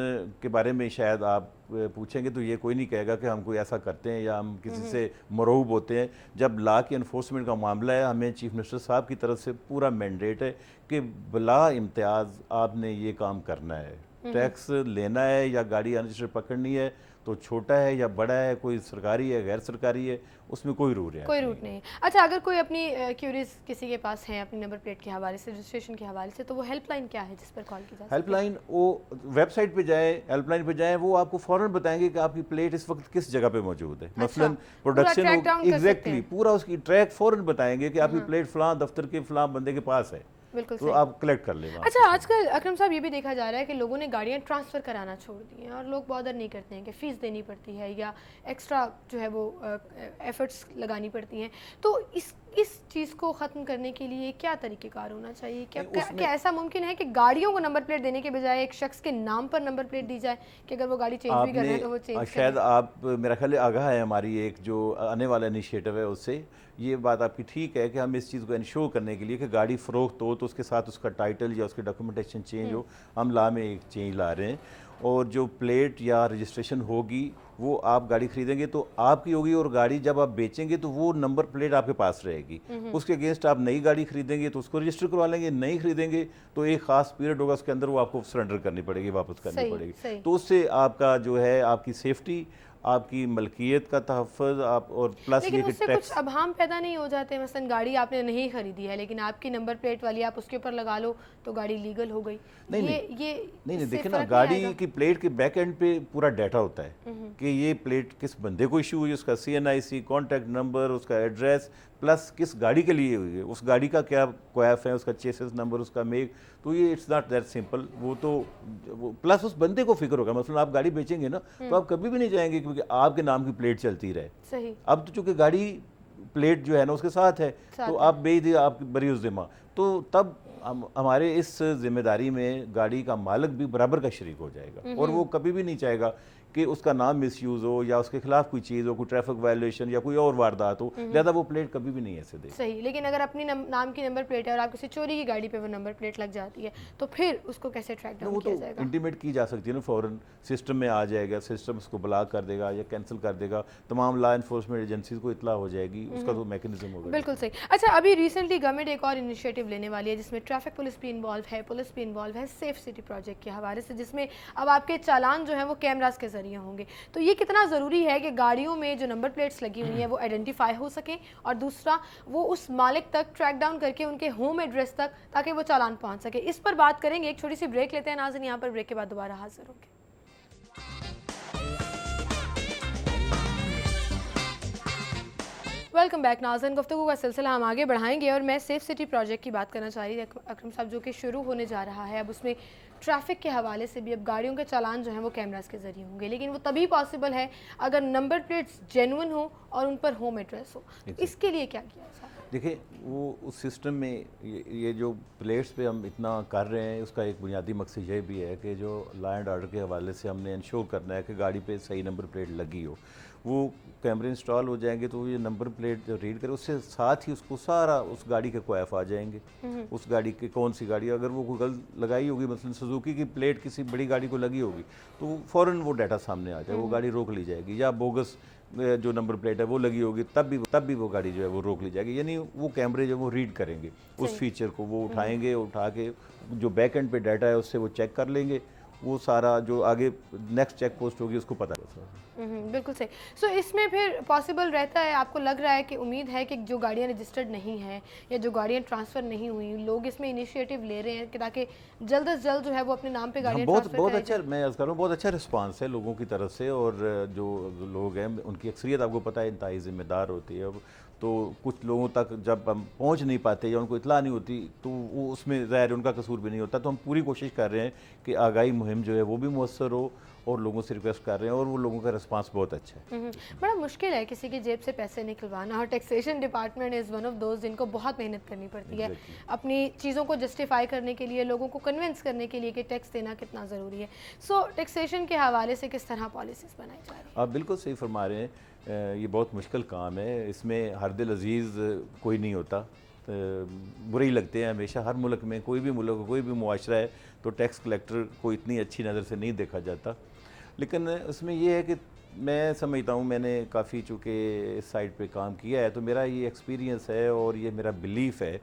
के बारे में शायद आप पूछेंगे तो ये कोई नहीं कहेगा कि हम कोई ऐसा करते हैं या हम किसी से मरऊब होते हैं। जब लॉ की इन्फोर्समेंट का मामला है, हमें चीफ मिनिस्टर साहब की तरफ से पूरा मैंडेट है कि बिला इम्तियाज़ आपने ये काम करना है। टैक्स लेना है या गाड़ी अनरजिस्टर्ड पकड़नी है तो छोटा है या बड़ा है, कोई सरकारी है गैर सरकारी है, उसमें कोई रूट नहीं है। अच्छा, अगर कोई अपनी क्यूरीज किसी के पास है अपनी नंबर प्लेट के हवाले से, रजिस्ट्रेशन के हवाले से, तो वो हेल्पलाइन क्या है जिस पर कॉल की जा सकती है? हेल्पलाइन, वो वेबसाइट पे जाए, हेल्पलाइन पे जाए, वो आपको फौरन बताएंगे कि आपकी प्लेट इस वक्त किस जगह पे मौजूद है। मसलन प्रोडक्शन, एग्जैक्टली पूरा उसकी ट्रैक फौरन बताएंगे कि आपकी प्लेट फलां दफ्तर के फलां बंदे के पास है, बिल्कुल तो आप कलेक्ट कर लेंगे। अच्छा, आजकल अकरम साहब ये भी देखा जा रहा है कि लोगों ने गाड़ियाँ ट्रांसफ़र कराना छोड़ दी हैं और लोग बॉदर नहीं करते हैं कि फ़ीस देनी पड़ती है या एक्स्ट्रा जो है वो एफर्ट्स लगानी पड़ती हैं। तो इस चीज़ को ख़त्म करने के लिए क्या तरीक़ेकार होना चाहिए? क्या ऐसा मुमकिन है कि गाड़ियों को नंबर प्लेट देने के बजाय एक शख्स के नाम पर नंबर प्लेट दी जाए कि अगर वो गाड़ी चेंज भी कर रहे हैं तो वो चेंज? शायद आप, मेरा ख्याल आगाह है, हमारी एक जो आने वाला इनिशिएटिव है उससे ये बात आपकी ठीक है कि हम इस चीज़ को इंश्योर करने के लिए कि गाड़ी फ़रोख्त हो तो उसके साथ उसका टाइटल या उसकी डॉक्यूमेंटेशन चेंज हो, हम लॉ में एक चेंज ला रहे हैं। और जो प्लेट या रजिस्ट्रेशन होगी वो आप गाड़ी खरीदेंगे तो आपकी होगी, और गाड़ी जब आप बेचेंगे तो वो नंबर प्लेट आपके पास रहेगी। उसके अगेंस्ट आप नई गाड़ी खरीदेंगे तो उसको रजिस्टर करवा लेंगे, नहीं खरीदेंगे तो एक खास पीरियड होगा उसके अंदर वो आपको सरेंडर करनी पड़ेगी, वापस करनी पड़ेगी। तो उससे आपका जो है आपकी सेफ्टी, आपकी मलकियत का तहफ़्फ़ुज़, आप और प्लस लेकिन उससे कुछ अभाम पैदा नहीं हो जाते? मसलन गाड़ी आपने नहीं खरीदी है लेकिन आपकी नंबर प्लेट वाली आप उसके ऊपर लगा लो तो गाड़ी लीगल हो गई। नहीं, देखिए ना, गाड़ी की प्लेट के बैक एंड पे पूरा डाटा होता है कि ये प्लेट किस बंदे को इशू हुई, उसका CNIC, कॉन्टैक्ट नंबर, उसका एड्रेस, प्लस किस गाड़ी के लिए हुई है, उस गाड़ी का क्या क्वैफ है, उसका चेसिस नंबर, उसका मेक। तो ये इट्स नॉट दैट सिंपल। वो तो प्लस उस बंदे को फिक्र होगा। मतलब आप गाड़ी बेचेंगे ना तो आप कभी भी नहीं जाएंगे क्योंकि आपके नाम की प्लेट चलती रहे। सही। अब तो चूंकि गाड़ी प्लेट जो है ना उसके साथ है तो आप बेच दिए, आपकी बरी उस जिम्मा, तो तब हमारे इस जिम्मेदारी में गाड़ी का मालिक भी बराबर का शरीक हो जाएगा और वो कभी भी नहीं चाहेगा कि उसका नाम मिसयूज़ हो या उसके खिलाफ कोई चीज़ हो, कोई ट्रैफिक वायलेशन या कोई और वारदात हो, ज़्यादा वो प्लेट कभी भी नहीं ऐसे दे। सही। लेकिन अगर अपनी नाम की नंबर प्लेट है और आप किसी चोरी की गाड़ी पे वो नंबर प्लेट लग जाती है तो फिर उसको कैसे ट्रैक डाउन किया जाएगा? इंटीमेट की जा सकती है ना, फ़ौरन सिस्टम में आ जाएगा, सिस्टम उसको ब्लॉक कर देगा या कैंसिल कर देगा, तमाम लॉ इन्फोर्समेंट एजेंसीज को इतला हो जाएगी, उसका तो मैकेनिज्म होगा। बिल्कुल सही। अच्छा, अभी रिसेंटली गवर्नमेंट एक और इनिशिएटिव लेने वाली है जिसमें ट्रैफिक पुलिस भी इन्वॉल्व है, पुलिस भी इन्वॉल्व है, सेफ सिटी प्रोजेक्ट के हवाले से, जिसमें अब आपके चालान जो है वो कैमरास के जरिए जरिए होंगे। तो ये कितना ज़रूरी है कि गाड़ियों में जो नंबर प्लेट्स लगी हुई हैं वो आइडेंटिफाई हो सकें, और दूसरा वो उस मालिक तक ट्रैक डाउन करके उनके होम एड्रेस तक, ताकि वो चालान पहुँच सके। इस पर बात करेंगे, एक छोटी सी ब्रेक लेते हैं नाज़रीन, यहाँ पर ब्रेक के बाद दोबारा हाजिर होंगे। वेलकम बैक नाज़रीन, गुफ्तगू का सिलसिला हम आगे बढ़ाएंगे और मैं सेफ सिटी प्रोजेक्ट की बात करना चाह रही थी अकरम साहब, जो कि शुरू होने जा रहा है। अब उसमें ट्रैफिक के हवाले से भी अब गाड़ियों के चालान जो हैं वो कैमरास के ज़रिए होंगे, लेकिन वो तभी पॉसिबल है अगर नंबर प्लेट्स जेन्युइन हो और उन पर होम एड्रेस हो। तो इसके लिए क्या किया जाए? देखिए, वो उस सिस्टम में ये जो प्लेट्स पे हम इतना कर रहे हैं, उसका एक बुनियादी मकसद ये भी है कि जो लॉ एंड ऑर्डर के हवाले से हमने इंश्योर करना है कि गाड़ी पे सही नंबर प्लेट लगी हो। वो कैमरे इंस्टॉल हो जाएंगे तो ये नंबर प्लेट जो रीड करे, उससे साथ ही उसको सारा उस गाड़ी के क्वाफ आ जाएंगे, उस गाड़ी के कौन सी गाड़ी, अगर वो कोई गलत लगाई होगी, मतलब सुजुकी की प्लेट किसी बड़ी गाड़ी को लगी होगी, तो फ़ौरन वो डाटा सामने आ जाए, वो गाड़ी रोक ली जाएगी। या बोगस जो नंबर प्लेट है वो लगी होगी, तब भी वो गाड़ी जो है वो रोक ली जाएगी। यानी वो कैमरे जो वो रीड करेंगे उस फीचर को, वो उठाएंगे, उठा के जो बैक एंड पे डाटा है उससे वो चेक कर लेंगे, वो सारा जो आगे नेक्स्ट चेक पोस्ट होगी उसको पता रहता है। बिल्कुल सही। सो इसमें फिर पॉसिबल रहता है, आपको लग रहा है कि उम्मीद है कि जो गाड़ियाँ रजिस्टर्ड नहीं हैं या जो गाड़ियाँ ट्रांसफ़र नहीं हुई, लोग इसमें इनिशिएटिव ले रहे हैं कि ताकि जल्द से जल्द जो है वो अपने नाम पे गाड़ियाँ बहुत अच्छा, मैं अर्ज़ कर रहा हूँ, बहुत अच्छा रिस्पांस है लोगों की तरफ से। और जो लोग हैं उनकी अक्सरियत आपको पता है इंतहाई ज़िम्मेदार होती है। अब तो कुछ लोगों तक जब हम पहुंच नहीं पाते या उनको इतला नहीं होती तो वो उसमें ज़ाहिर उनका कसूर भी नहीं होता। तो हम पूरी कोशिश कर रहे हैं कि आगाही मुहिम जो है वो भी मुअस्सर हो, और लोगों से रिक्वेस्ट कर रहे हैं, और वो लोगों का रिस्पांस बहुत अच्छा है। बड़ा मुश्किल है किसी की जेब से पैसे निकलवाना, और taxation department is one of those जिनको बहुत मेहनत करनी पड़ती है अपनी चीज़ों को जस्टिफाई करने के लिए, लोगों को कन्विंस करने के लिए कि टैक्स देना कितना ज़रूरी है। सो टैक्सेशन के हवाले से किस तरह पॉलिसीज़ बनाई जा रही है? आप बिल्कुल सही फरमा रहे हैं, ये बहुत मुश्किल काम है, इसमें हर दिल अजीज़ कोई नहीं होता, बुरे ही लगते हैं हमेशा। हर मुल्क में कोई भी मुल्क, कोई भी मुआशरा है तो टैक्स कलेक्टर को इतनी अच्छी नज़र से नहीं देखा जाता। लेकिन उसमें ये है कि मैं समझता हूँ, मैंने काफ़ी चूँकि इस साइड पे काम किया है, तो मेरा ये एक्सपीरियंस है और ये मेरा बिलीफ है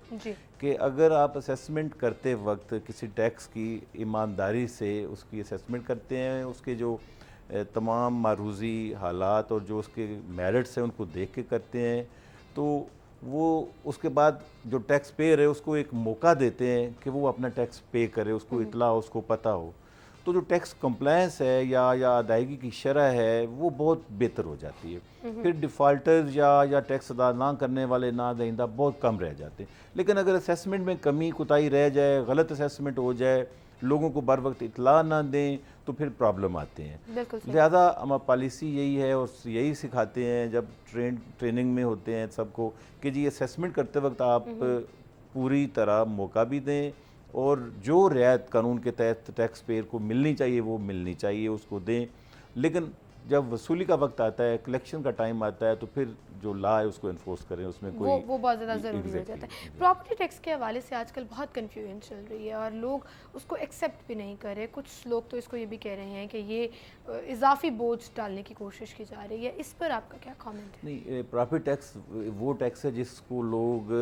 कि अगर आप असेसमेंट करते वक्त किसी टैक्स की ईमानदारी से उसकी असेसमेंट करते हैं, उसके जो तमाम मारूजी हालात और जो उसके मेरिट्स हैं उनको देख के करते हैं, तो वो उसके बाद जो टैक्स पेयर है उसको एक मौका देते हैं कि वो अपना टैक्स पे करे, उसको इतला हो, उसको पता हो, तो जो टैक्स कंप्लायंस है या अदायगी की शरह है वो बहुत बेहतर हो जाती है। फिर डिफ़ॉल्टर्स या टैक्स अदा ना करने वाले ना दहिंदा बहुत कम रह जाते हैं। लेकिन अगर असेसमेंट में कमी कोताही रह जाए, गलत असेसमेंट हो जाए, लोगों को बर वक्त इतला ना दें, तो फिर प्रॉब्लम आते हैं। लिहाजा हमारी पॉलिसी यही है और यही सिखाते हैं जब ट्रेनिंग में होते हैं सबको कि जी असेसमेंट करते वक्त आप पूरी तरह मौका भी दें, और जो रियायत कानून के तहत टैक्स पेयर को मिलनी चाहिए वो मिलनी चाहिए, उसको दें। लेकिन जब वसूली का वक्त आता है, कलेक्शन का टाइम आता है, तो फिर जो लॉ है उसको इन्फोर्स करें, उसमें कोई वो बहुत ज़्यादा ज़रूरी हो जाता है। प्रॉपर्टी टैक्स के हवाले से आजकल बहुत कन्फ्यूजन चल रही है और लोग उसको एक्सेप्ट भी नहीं कर रहे। कुछ लोग तो इसको ये भी कह रहे हैं कि ये इजाफी बोझ डालने की कोशिश की जा रही है। इस पर आपका क्या कमेंट है? नहीं, प्रॉपर्टी टैक्स वो टैक्स है जिसको लोग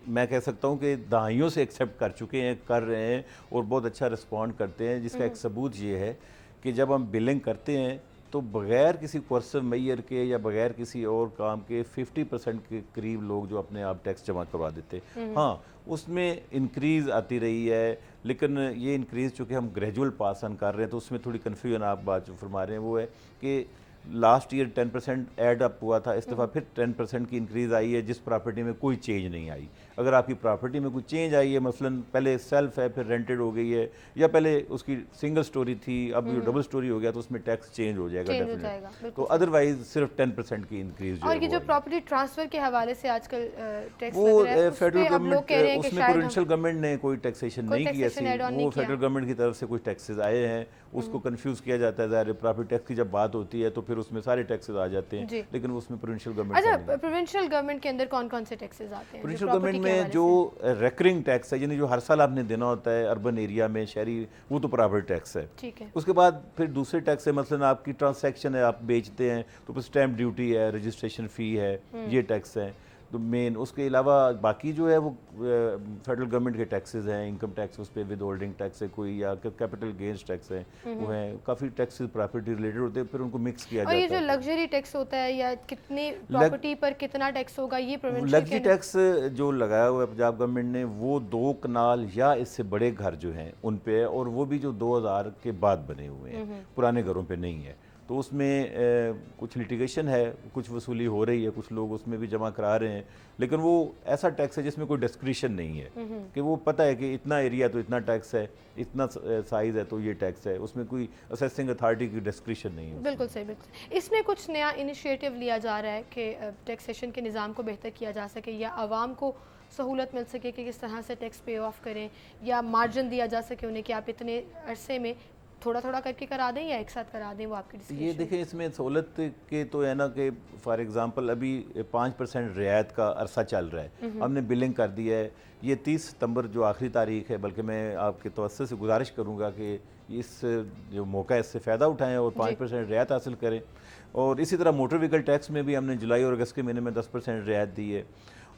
मैं कह सकता हूँ कि दहाइयों से एक्सेप्ट कर चुके हैं, कर रहे हैं और बहुत अच्छा रिस्पॉन्ड करते हैं। जिसका एक सबूत ये है कि जब हम बिलिंग करते हैं तो बग़ैर किसी कोर्सव मैयर के या बग़ैर किसी और काम के 50% के करीब लोग जो अपने आप टैक्स जमा करवा देते। हाँ, उसमें इंक्रीज़ आती रही है, लेकिन ये इंक्रीज़ चूँकि हम ग्रेजुअल पास ऑन कर रहे हैं तो उसमें थोड़ी कन्फ्यूजन आप बात जो फरमा रहे हैं वो है कि लास्ट ईयर 10% ऐड अप हुआ था, इस दफ़ा फिर 10% की इंक्रीज़ आई है जिस प्रॉपर्टी में कोई चेंज नहीं आई। अगर आपकी प्रॉपर्टी में कोई चेंज आई है, मसलन पहले सेल्फ है फिर रेंटेड हो गई है, या पहले उसकी सिंगल स्टोरी थी अब ये डबल स्टोरी हो गया, तो उसमें टैक्स चेंज हो जाएगा डेफिनेटली। तो अदरवाइज सिर्फ 10% की इंक्रीज और ये जो प्रॉपर्टी ट्रांसफर के हवाले से आजकल टैक्स वो फेडरल गवर्नमेंट, उसमें प्रोविंशियल गवर्नमेंट ने कोई टैक्सेशन नहीं किया, वो फेडरल गवर्नमेंट की तरफ से कुछ टैक्सेस आए हैं, उसको कंफ्यूज किया जाता है। ज़ाहिर प्रॉपर्टी टैक्स की जब बात होती है तो फिर उसमें सारे टैक्सेस आ जाते हैं, लेकिन उसमें प्रोविंशियल गवर्नमेंट। अच्छा, प्रोविंशियल गवर्नमेंट के अंदर कौन कौन से टैक्सेस आते हैं? प्रोविंशियल गवर्नमेंट में जो रेकरिंग टैक्स है, यानी जो हर साल आपने देना होता है अर्बन एरिया में, शहरी, वो तो प्रॉपर्टी टैक्स है। ठीक है। उसके बाद फिर दूसरे टैक्स है, मसलन आपकी ट्रांसैक्शन है, आप बेचते हैं तो फिर स्टैम्प ड्यूटी है, रजिस्ट्रेशन फ़ी है, ये टैक्स है। तो मेन, उसके अलावा बाकी जो है वो फेडरल गवर्नमेंट के टैक्सेस हैं, इनकम टैक्स उस पर विद होल्डिंग टैक्स है कोई, या कैपिटल गेन्स टैक्स है, वो हैं काफ़ी टैक्सेस प्रॉपर्टी रिलेटेड होते हैं, फिर उनको मिक्स किया जाता है। और ये जो लग्जरी टैक्स होता है या कितने प्रॉपर्टी पर कितना टैक्स होगा, ये प्रोविंशियल लग्जरी टैक्स जो लगाया हुआ है पंजाब गवर्नमेंट ने, वो 2 कनाल या इससे बड़े घर जो हैं उन पे है, और वो भी जो 2000 के बाद बने हुए हैं, पुराने घरों पे नहीं है। तो उसमें कुछ लिटिगेशन है, कुछ वसूली हो रही है, कुछ लोग उसमें भी जमा करा रहे हैं, लेकिन वो ऐसा टैक्स है जिसमें कोई डिस्क्रिशन नहीं है कि वो पता है कि इतना एरिया तो इतना टैक्स है, इतना साइज़ है तो ये टैक्स है, उसमें कोई असेसिंग अथॉरिटी की डिस्क्रिशन नहीं है। बिल्कुल सही, बिल्कुल। इसमें कुछ नया इनिशिएटिव लिया जा रहा है कि टैक्सेशन के निज़ाम को बेहतर किया जा सके या आवाम को सहूलत मिल सके कि किस तरह से टैक्स पे ऑफ करें, या मार्जिन दिया जा सके उन्हें कि आप इतने अरसे में थोड़ा थोड़ा करके करा दें या एक साथ करा दें, वो आपकी डिस्क्रिप्शन। ये देखें, इसमें सहूलत के तो है ना कि फॉर एग्जांपल अभी 5% रियायत का अरसा चल रहा है, हमने बिलिंग कर दी है, ये 30 सितंबर जो आखिरी तारीख है, बल्कि मैं आपके तवज्जो से गुजारिश करूँगा कि इस जो मौका है इससे फ़ायदा उठाएँ और 5% रियायत हासिल करें। और इसी तरह मोटर व्हीकल टैक्स में भी हमने जुलाई और अगस्त के महीने में 10% रियायत दी है।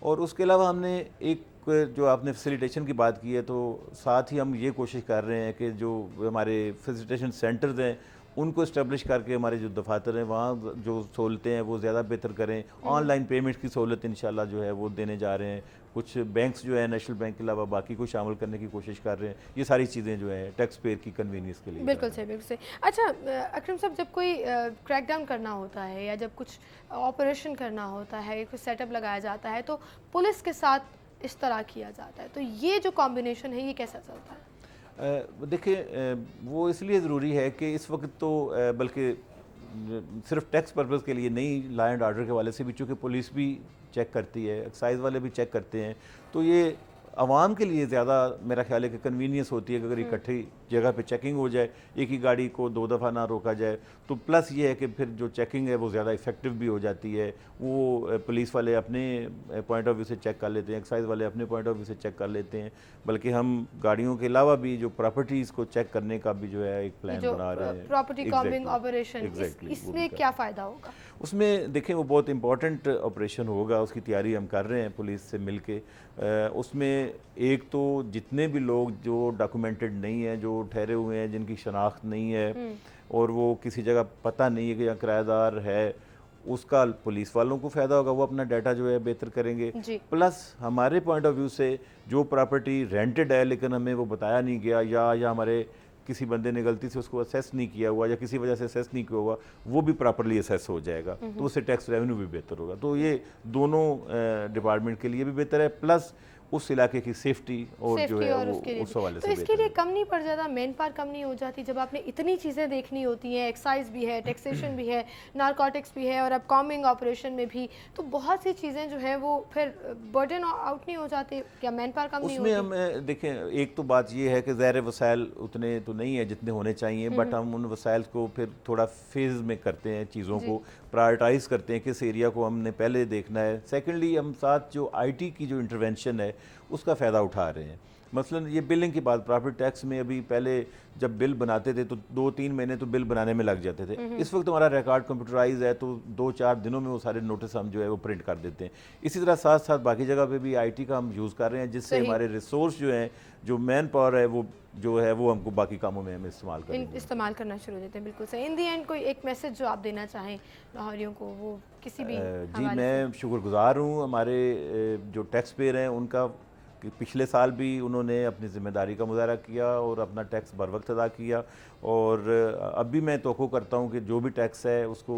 और उसके अलावा हमने एक, जो आपने फैसिलिटेशन की बात की है, तो साथ ही हम ये कोशिश कर रहे हैं कि जो हमारे फैसिलिटेशन सेंटर्स हैं उनको इस्टेब्लिश करके हमारे जो दफातर हैं वहाँ जो सहूलतें हैं वो ज़्यादा बेहतर करें। ऑनलाइन पेमेंट की सहूलत इंशाल्लाह जो है वो देने जा रहे हैं। कुछ बैंक्स जो है नेशनल बैंक के अलावा बाकी को शामिल करने की कोशिश कर रहे हैं। ये सारी चीज़ें जो हैं टैक्स पेयर की कन्वीनियंस के लिए। बिल्कुल सही, बिल्कुल सही। अच्छा अकरम साहब, जब कोई क्रैकडाउन करना होता है या जब कुछ ऑपरेशन करना होता है, कुछ सेटअप लगाया जाता है, तो पुलिस के साथ इस तरह किया जाता है, तो ये जो कॉम्बिनेशन है ये कैसा चलता है? देखिए, वो इसलिए ज़रूरी है कि इस वक्त तो बल्कि सिर्फ टैक्स पर्पज़ के लिए नहीं, लॉ एंड ऑर्डर के वाले से भी, चूँकि पुलिस भी चेक करती है, एक्साइज वाले भी चेक करते हैं, तो ये आवाम के लिए ज़्यादा मेरा ख्याल है कि कन्वीनियंस होती है कि अगर इकट्ठी जगह पे चेकिंग हो जाए, एक ही गाड़ी को 2 दफ़ा ना रोका जाए, तो प्लस ये है कि फिर जो चेकिंग है वो ज़्यादा इफेक्टिव भी हो जाती है। वो पुलिस वाले अपने पॉइंट ऑफ व्यू से चेक कर लेते हैं, एक्साइज वाले अपने पॉइंट ऑफ व्यू से चेक कर लेते हैं, बल्कि हम गाड़ियों के अलावा भी जो प्रॉपर्टीज़ को चेक करने का भी जो है एक प्लान बना रहे हैं, प्रॉपर्टी कॉम्बिंग ऑपरेशन, इसमें क्या फ़ायदा होगा? उसमें देखें वो बहुत इंपॉर्टेंट ऑपरेशन होगा, उसकी तैयारी हम कर रहे हैं पुलिस से मिल के। उसमें एक तो जितने भी लोग जो डॉक्यूमेंटेड नहीं हैं, जो ठहरे हुए हैं, जिनकी शनाख्त नहीं है और वो किसी जगह पता नहीं है कि यहाँ किराएदार है, उसका पुलिस वालों को फ़ायदा होगा, वो अपना डाटा जो है बेहतर करेंगे। प्लस हमारे पॉइंट ऑफ व्यू से जो प्रॉपर्टी रेंटेड है लेकिन हमें वो बताया नहीं गया, या हमारे किसी बंदे ने गलती से उसको असेस नहीं किया हुआ या किसी वजह से असेस नहीं किया हुआ, वो भी प्रॉपर्ली असेस हो जाएगा, तो उससे टैक्स रेवेन्यू भी बेहतर होगा। तो ये दोनों डिपार्टमेंट के लिए भी बेहतर है, प्लस उस इलाके की सेफ्टी और जो है वो उस हवाले से। तो इसके लिए कम नहीं पड़ जाता, मैन पावर कम नहीं हो जाती जब आपने इतनी चीज़ें देखनी होती हैं, एक्साइज भी है, टैक्सेशन भी है, नारकोटिक्स भी है और अब कॉम्बिंग ऑपरेशन में भी, तो बहुत सी चीज़ें जो है वो फिर बर्डन आउट नहीं हो जाती या मैन पावर कम नहीं होती? उसमें हम देखें, एक तो बात ये है कि ज़ाहिर वसाइल उतने तो नहीं है जितने होने चाहिए, बट हम उन वसाइल को फिर थोड़ा फेज़ में करते हैं, चीज़ों को प्रायोरिटाइज़ करते हैं, किस एरिया को हमने पहले देखना है। सेकेंडली हम साथ जो IT की जो इंटरवेंशन है उसका फ़ायदा उठा रहे हैं। मसलन ये बिलिंग की बात, प्रॉपर्टी टैक्स में अभी पहले जब बिल बनाते थे तो 2-3 महीने तो बिल बनाने में लग जाते थे। इस वक्त हमारा रिकॉर्ड कंप्यूटराइज है, तो 2-4 दिनों में वो सारे नोटिस हम जो है वो प्रिंट कर देते हैं। इसी तरह साथ साथ बाकी जगह पे भी IT का हम यूज़ कर रहे हैं, जिससे हमारे रिसोर्स जो हैं, जो मैन पावर है, वो जो है वो हमको बाकी कामों में हम इस्तेमाल करना शुरू हो देते हैं। बिल्कुल सही। इन दी एंड कोई एक मैसेज जो आप देना चाहें लाहौरियों को, वो किसी भी जी, मैं शुक्रगुजार हूँ हमारे जो टैक्स पेयर हैं उनका, कि पिछले साल भी उन्होंने अपनी ज़िम्मेदारी का मुजाहरा किया और अपना टैक्स बर वक्त अदा किया, और अब भी मैं तवक्को करता हूँ कि जो भी टैक्स है उसको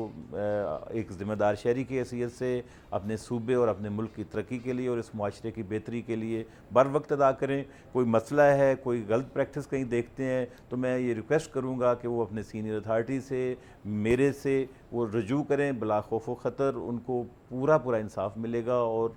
एक ज़िम्मेदार शहरी की हैसियत से अपने सूबे और अपने मुल्क की तरक्की के लिए और इस मुआशरे की बेहतरी के लिए बर वक्त अदा करें। कोई मसला है, कोई गलत प्रैक्टिस कहीं देखते हैं, तो मैं ये रिक्वेस्ट करूँगा कि वो अपने सीनियर अथॉरिटी से, मेरे से वो रजू करें, बिला खौफ व ख़तर उनको पूरा इंसाफ मिलेगा और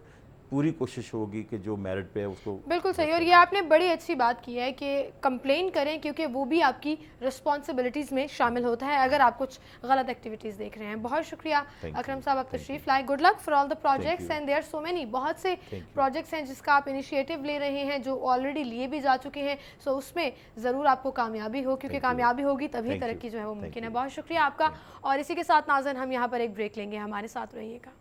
पूरी कोशिश होगी कि जो मेरिट पे है उसको। बिल्कुल सही। और ये आपने बड़ी अच्छी बात की है कि कंप्लेन करें, क्योंकि वो भी आपकी रिस्पॉन्सिबिलिटीज़ में शामिल होता है अगर आप कुछ गलत एक्टिविटीज़ देख रहे हैं। बहुत शुक्रिया अकरम साहब, आप तशरीफ़ लाए। Good luck for all the projects and there so many, बहुत से प्रोजेक्ट्स हैं जिसका आप इनिशिएटिव ले रहे हैं, जो ऑलरेडी लिए भी जा चुके हैं। सो उसमें ज़रूर आपको कामयाबी हो, क्योंकि कामयाबी होगी तभी तरक्की जो है वो मुमकिन है। बहुत शुक्रिया आपका। और इसी के साथ नाज़रीन हम यहाँ पर एक ब्रेक लेंगे, हमारे साथ रहिएगा।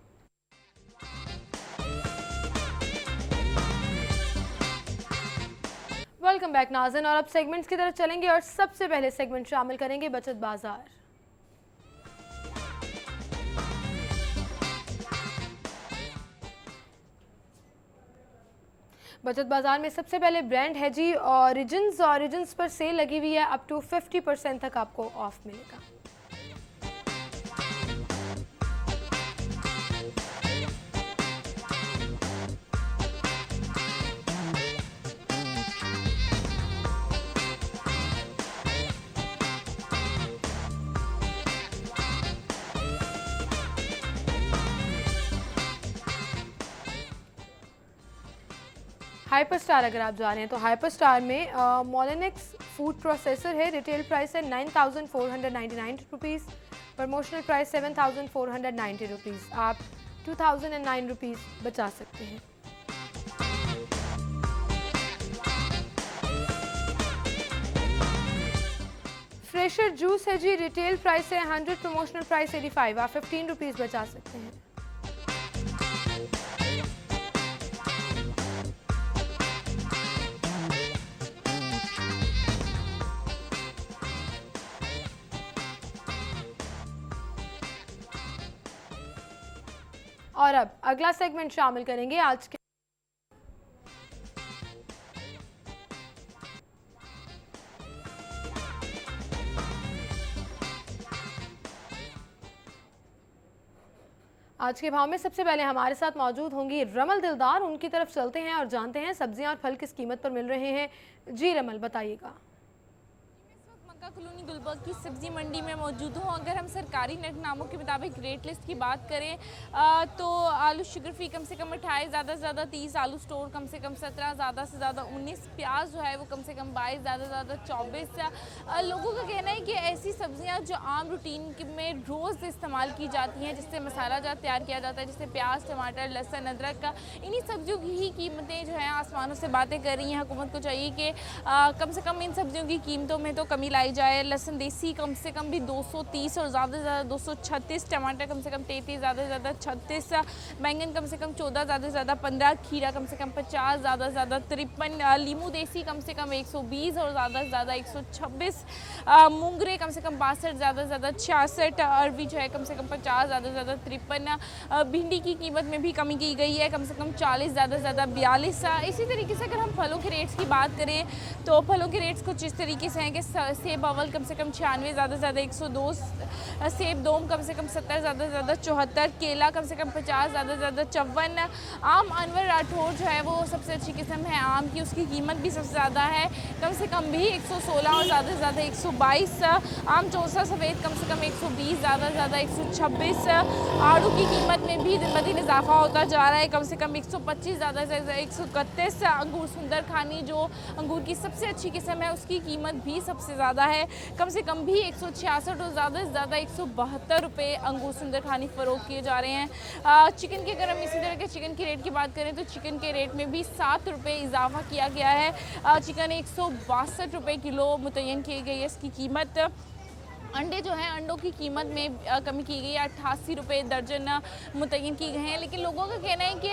वेलकम बैक नाज़रीन, और अब सेगमेंट्स की तरफ चलेंगे और सबसे पहले सेगमेंट शामिल करेंगे बचत बाजार। बचत बाजार में सबसे पहले ब्रांड है जी ओरिजिन्स पर सेल लगी हुई है। अप टू 50% तक आपको ऑफ मिलेगा। हाइपर स्टार अगर आप जा रहे हैं तो हाइपर स्टार में मोलिनेक्स फूड प्रोसेसर है। रिटेल प्राइस है 9,499 रुपीज़, प्रमोशनल प्राइस 7,490 रुपीज़। आप 2,009 रुपीज़ बचा सकते हैं। फ्रेशर जूस है जी, रिटेल प्राइस है 100, प्रमोशनल प्राइस 85। आप 15 रुपीज़ बचा सकते हैं। और अब अगला सेगमेंट शामिल करेंगे आज के भाव में। सबसे पहले हमारे साथ मौजूद होंगी रमल दिलदार। उनकी तरफ चलते हैं और जानते हैं सब्जियां और फल किस कीमत पर मिल रहे हैं। जी रमल, बताइएगा। कॉलोनी गुलबर्ग की सब्जी मंडी में मौजूद हूँ। अगर हम सरकारी नेटनामों के मुताबिक रेट लिस्ट की बात करें तो आलू शुगर फ्री कम से कम 28, ज़्यादा से ज़्यादा 30, आलू स्टोर कम से कम 17, ज़्यादा से ज़्यादा 19, प्याज जो है वो कम से कम 22, ज़्यादा से ज़्यादा 24। लोगों का कहना है कि ऐसी सब्जियाँ जो आम रूटीन में रोज़ इस्तेमाल की जाती हैं, जिससे मसाला जात तैयार किया जाता है, जैसे प्याज, टमाटर, लहसुन, अदरक का, इन्हीं सब्जियों की ही कीमतें जो हैं आसमानों से बातें कर रही हैं। हुकूमत को चाहिए कि कम से कम इन सब्जियों की कीमतों में तो कमी लाई जाए। लहसुन देसी कम से कम भी 230 और ज़्यादा से ज़्यादा 236, टमाटर कम से कम 33, ज़्यादा से ज़्यादा 36, बैंगन कम से कम 14, ज़्यादा से ज़्यादा 15, खीरा कम से कम 50, ज़्यादा से ज़्यादा 53, लीमू देसी कम से कम 120 और ज़्यादा से ज़्यादा 126, मूंगरे कम से कम 62, ज़्यादा से ज़्यादा 66, अरबी जो है कम से कम 50, ज़्यादा से ज़्यादा 53। भिंडी की कीमत में भी कमी की गई है, कम से कम 40, ज़्यादा से ज़्यादा 42। इसी तरीके से अगर हम फलों के रेट्स की बात करें तो फलों के रेट्स कुछ इस तरीके से हैं कि सेब अव्वल कम से कम 96, ज़्यादा से ज़्यादा 102, सेब दोम कम से कम 70, ज़्यादा से ज़्यादा 74, केला कम से कम 50, ज़्यादा से ज़्यादा 54। आम अनवर राठौर जो है वो सबसे अच्छी किस्म है आम की, उसकी कीमत भी सबसे ज़्यादा है, कम से कम भी 116 और ज़्यादा से ज़्यादा 122। आम चौसा सफ़ेद कम से कम 120, ज़्यादा से ज़्यादा 126। आड़ू की कीमत में भी दिन ब दिन इजाफा होता जा रहा है, कम से कम 125, ज़्यादा से ज़्यादा 131। अंगूर सुंदर खानी जो अंगूर की सबसे अच्छी किस्म है उसकी कीमत भी सबसे ज़्यादा है, कम से कम भी 166 और ज़्यादा से ज़्यादा 172 रुपये अंगूर सुंदर खानी फ़रोख्त किए जा रहे हैं। चिकन के अगर हम इसी तरह के चिकन की रेट की बात करें तो चिकन के रेट में भी 7 रुपये इजाफा किया गया है। चिकन 162 रुपये किलो मुतय्यन की गई है इसकी कीमत। अंडे जो हैं अंडों की कीमत में कमी की गई है, 88 रुपये दर्जन मुतय्यन की गए हैं। लेकिन लोगों का कहना है कि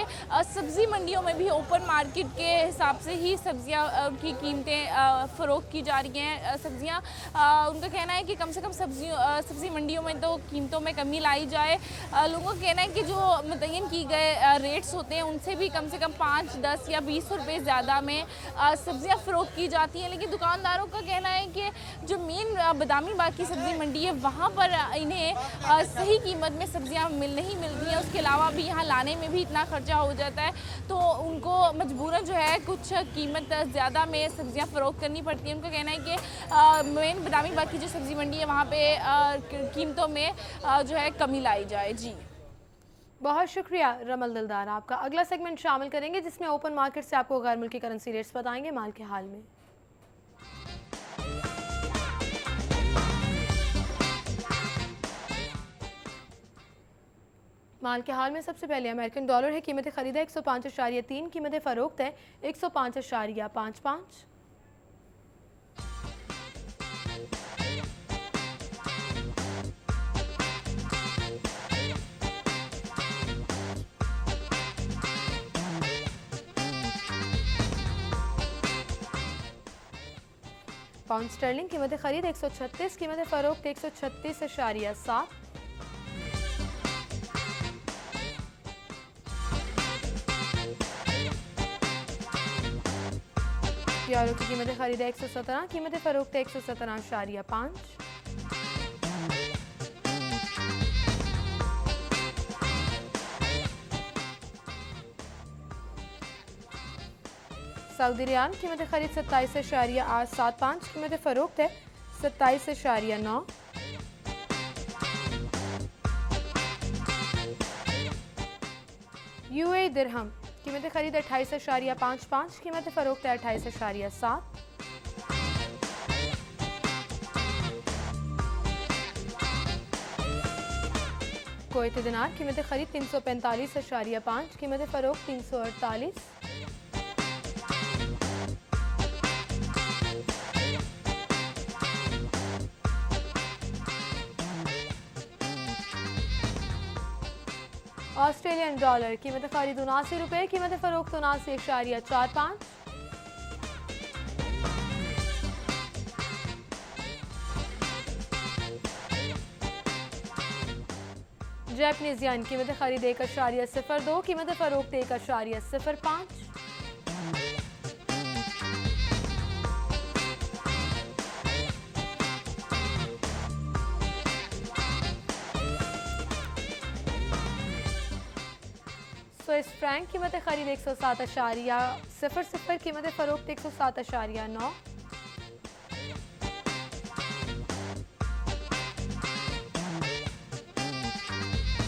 सब्ज़ी मंडियों में भी ओपन मार्केट के हिसाब से ही सब्ज़ियाँ की कीमतें फ़रोख्त की जा रही हैं। सब्ज़ियाँ उनका कहना है कि कम से कम सब्ज़ी मंडियों में तो कीमतों में कमी लाई जाए। लोगों का कहना है कि जो मुतय्यन की गए रेट्स होते हैं उनसे भी कम से कम 5, 10 या 20 रुपये ज़्यादा में सब्ज़ियाँ फ़रोख्त की जाती हैं। लेकिन दुकानदारों का कहना है कि जो मेन बदामी बाग की सब्ज़ी मंडी है वहाँ पर इन्हें सही कीमत में सब्जियाँ नहीं मिल रही हैं। उसके अलावा भी यहाँ लाने में भी इतना खर्चा हो जाता है तो उनको मजबूरन जो है कुछ कीमत ज़्यादा में सब्जियाँ फ़रोख्त करनी पड़ती है। उनका कहना है कि मेन बदामी बाग की जो सब्ज़ी मंडी है वहाँ पे कीमतों में जो है कमी लाई जाए। जी बहुत शुक्रिया रमल दिलदार आपका। अगला सेगमेंट शामिल करेंगे जिसमें ओपन मार्केट से आपको गैर मुल्की करेंसी रेट्स बताएंगे माल के हाल में। माल के हाल में सबसे पहले अमेरिकन डॉलर है, कीमत खरीदा 105.3, कीमत फ़रोख्त है 105.55। पाउंड स्टर्लिंग कीमत खरीद 136, कीमत फरोख्त 136.7। यूरो की कीमत खरीद 117, कीमत फरोख्त 117.5। सऊदी रियाल कीमत खरीद 27.875, कीमत फरोख्त है 27.9। यूएई दिरहम कीमत खरीद 28.55, कीमत फरोख्त है 28.7। कुवैती दिनार कीमत खरीद 345.5, कीमत फरोख्त 348। ऑस्ट्रेलियन डॉलर कीमत खरीद 79 रुपये, कीमत फरोख्त 79.45। जैपनीज येन कीमत खरीद 1.02, कीमत फरोख्त 1.05। स्विस फ्रैंक कीमत खरीद 107.00, कीमत फरोख्त 107.9।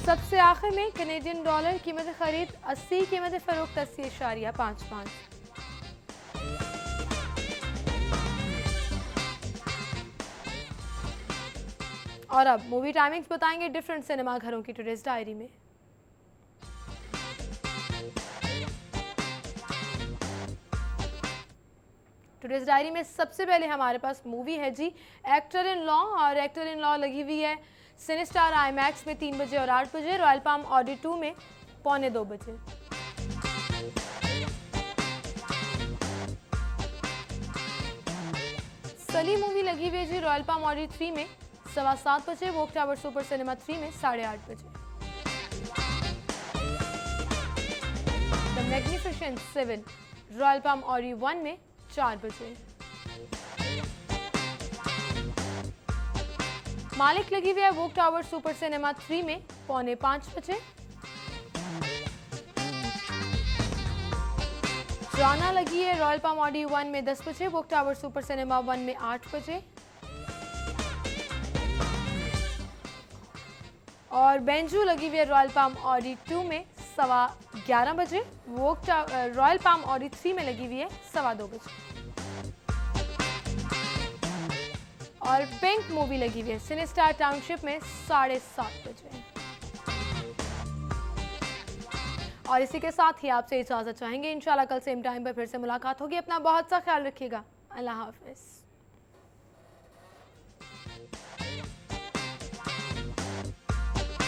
सबसे आखिर में कैनेडियन डॉलर कीमत खरीद 80, कीमत फरोख्त 80.55। और अब मूवी टाइमिंग्स बताएंगे डिफरेंट सिनेमा घरों की टुडेज डायरी में। टुडेज डायरी में सबसे पहले हमारे पास मूवी है जी एक्टर इन लॉ, और एक्टर इन लॉ लगी हुई है सिनेस्टार आईमैक्स में 3 बजे और 8 बजे, रॉयल पाम ऑडी 2 में 1:45 बजे। सली मूवी लगी हुई है जी रॉयल पाम ऑडी 3 में 7:15 बजे, वोक टावर सुपर सिनेमा 3 में 8:30 बजे। The magnificent 7 royal palm Audi 1 में 4 बजे। मालिक लगी हुई है वोक टावर सुपर सिनेमा 3 में 4:45 बजे। जाना लगी है रॉयल पाम ऑडी 1 में 10 बजे, वोक टावर सुपर सिनेमा 1 में 8 बजे। और बेंजू लगी हुई है रॉयल पाम ऑडी 2 में 11:15 बजे, वोक रॉयल पाम ऑडी 3 में लगी हुई है 2:15 बजे। और पिंक मूवी लगी हुई है सिनेस्टार टाउनशिप में 7:30 बजे। और इसी के साथ ही आपसे इजाज़त चाहेंगे। इंशाल्लाह कल सेम टाइम पर फिर से मुलाकात होगी। अपना बहुत सा ख्याल रखिएगा। अल्लाह हाफिज़।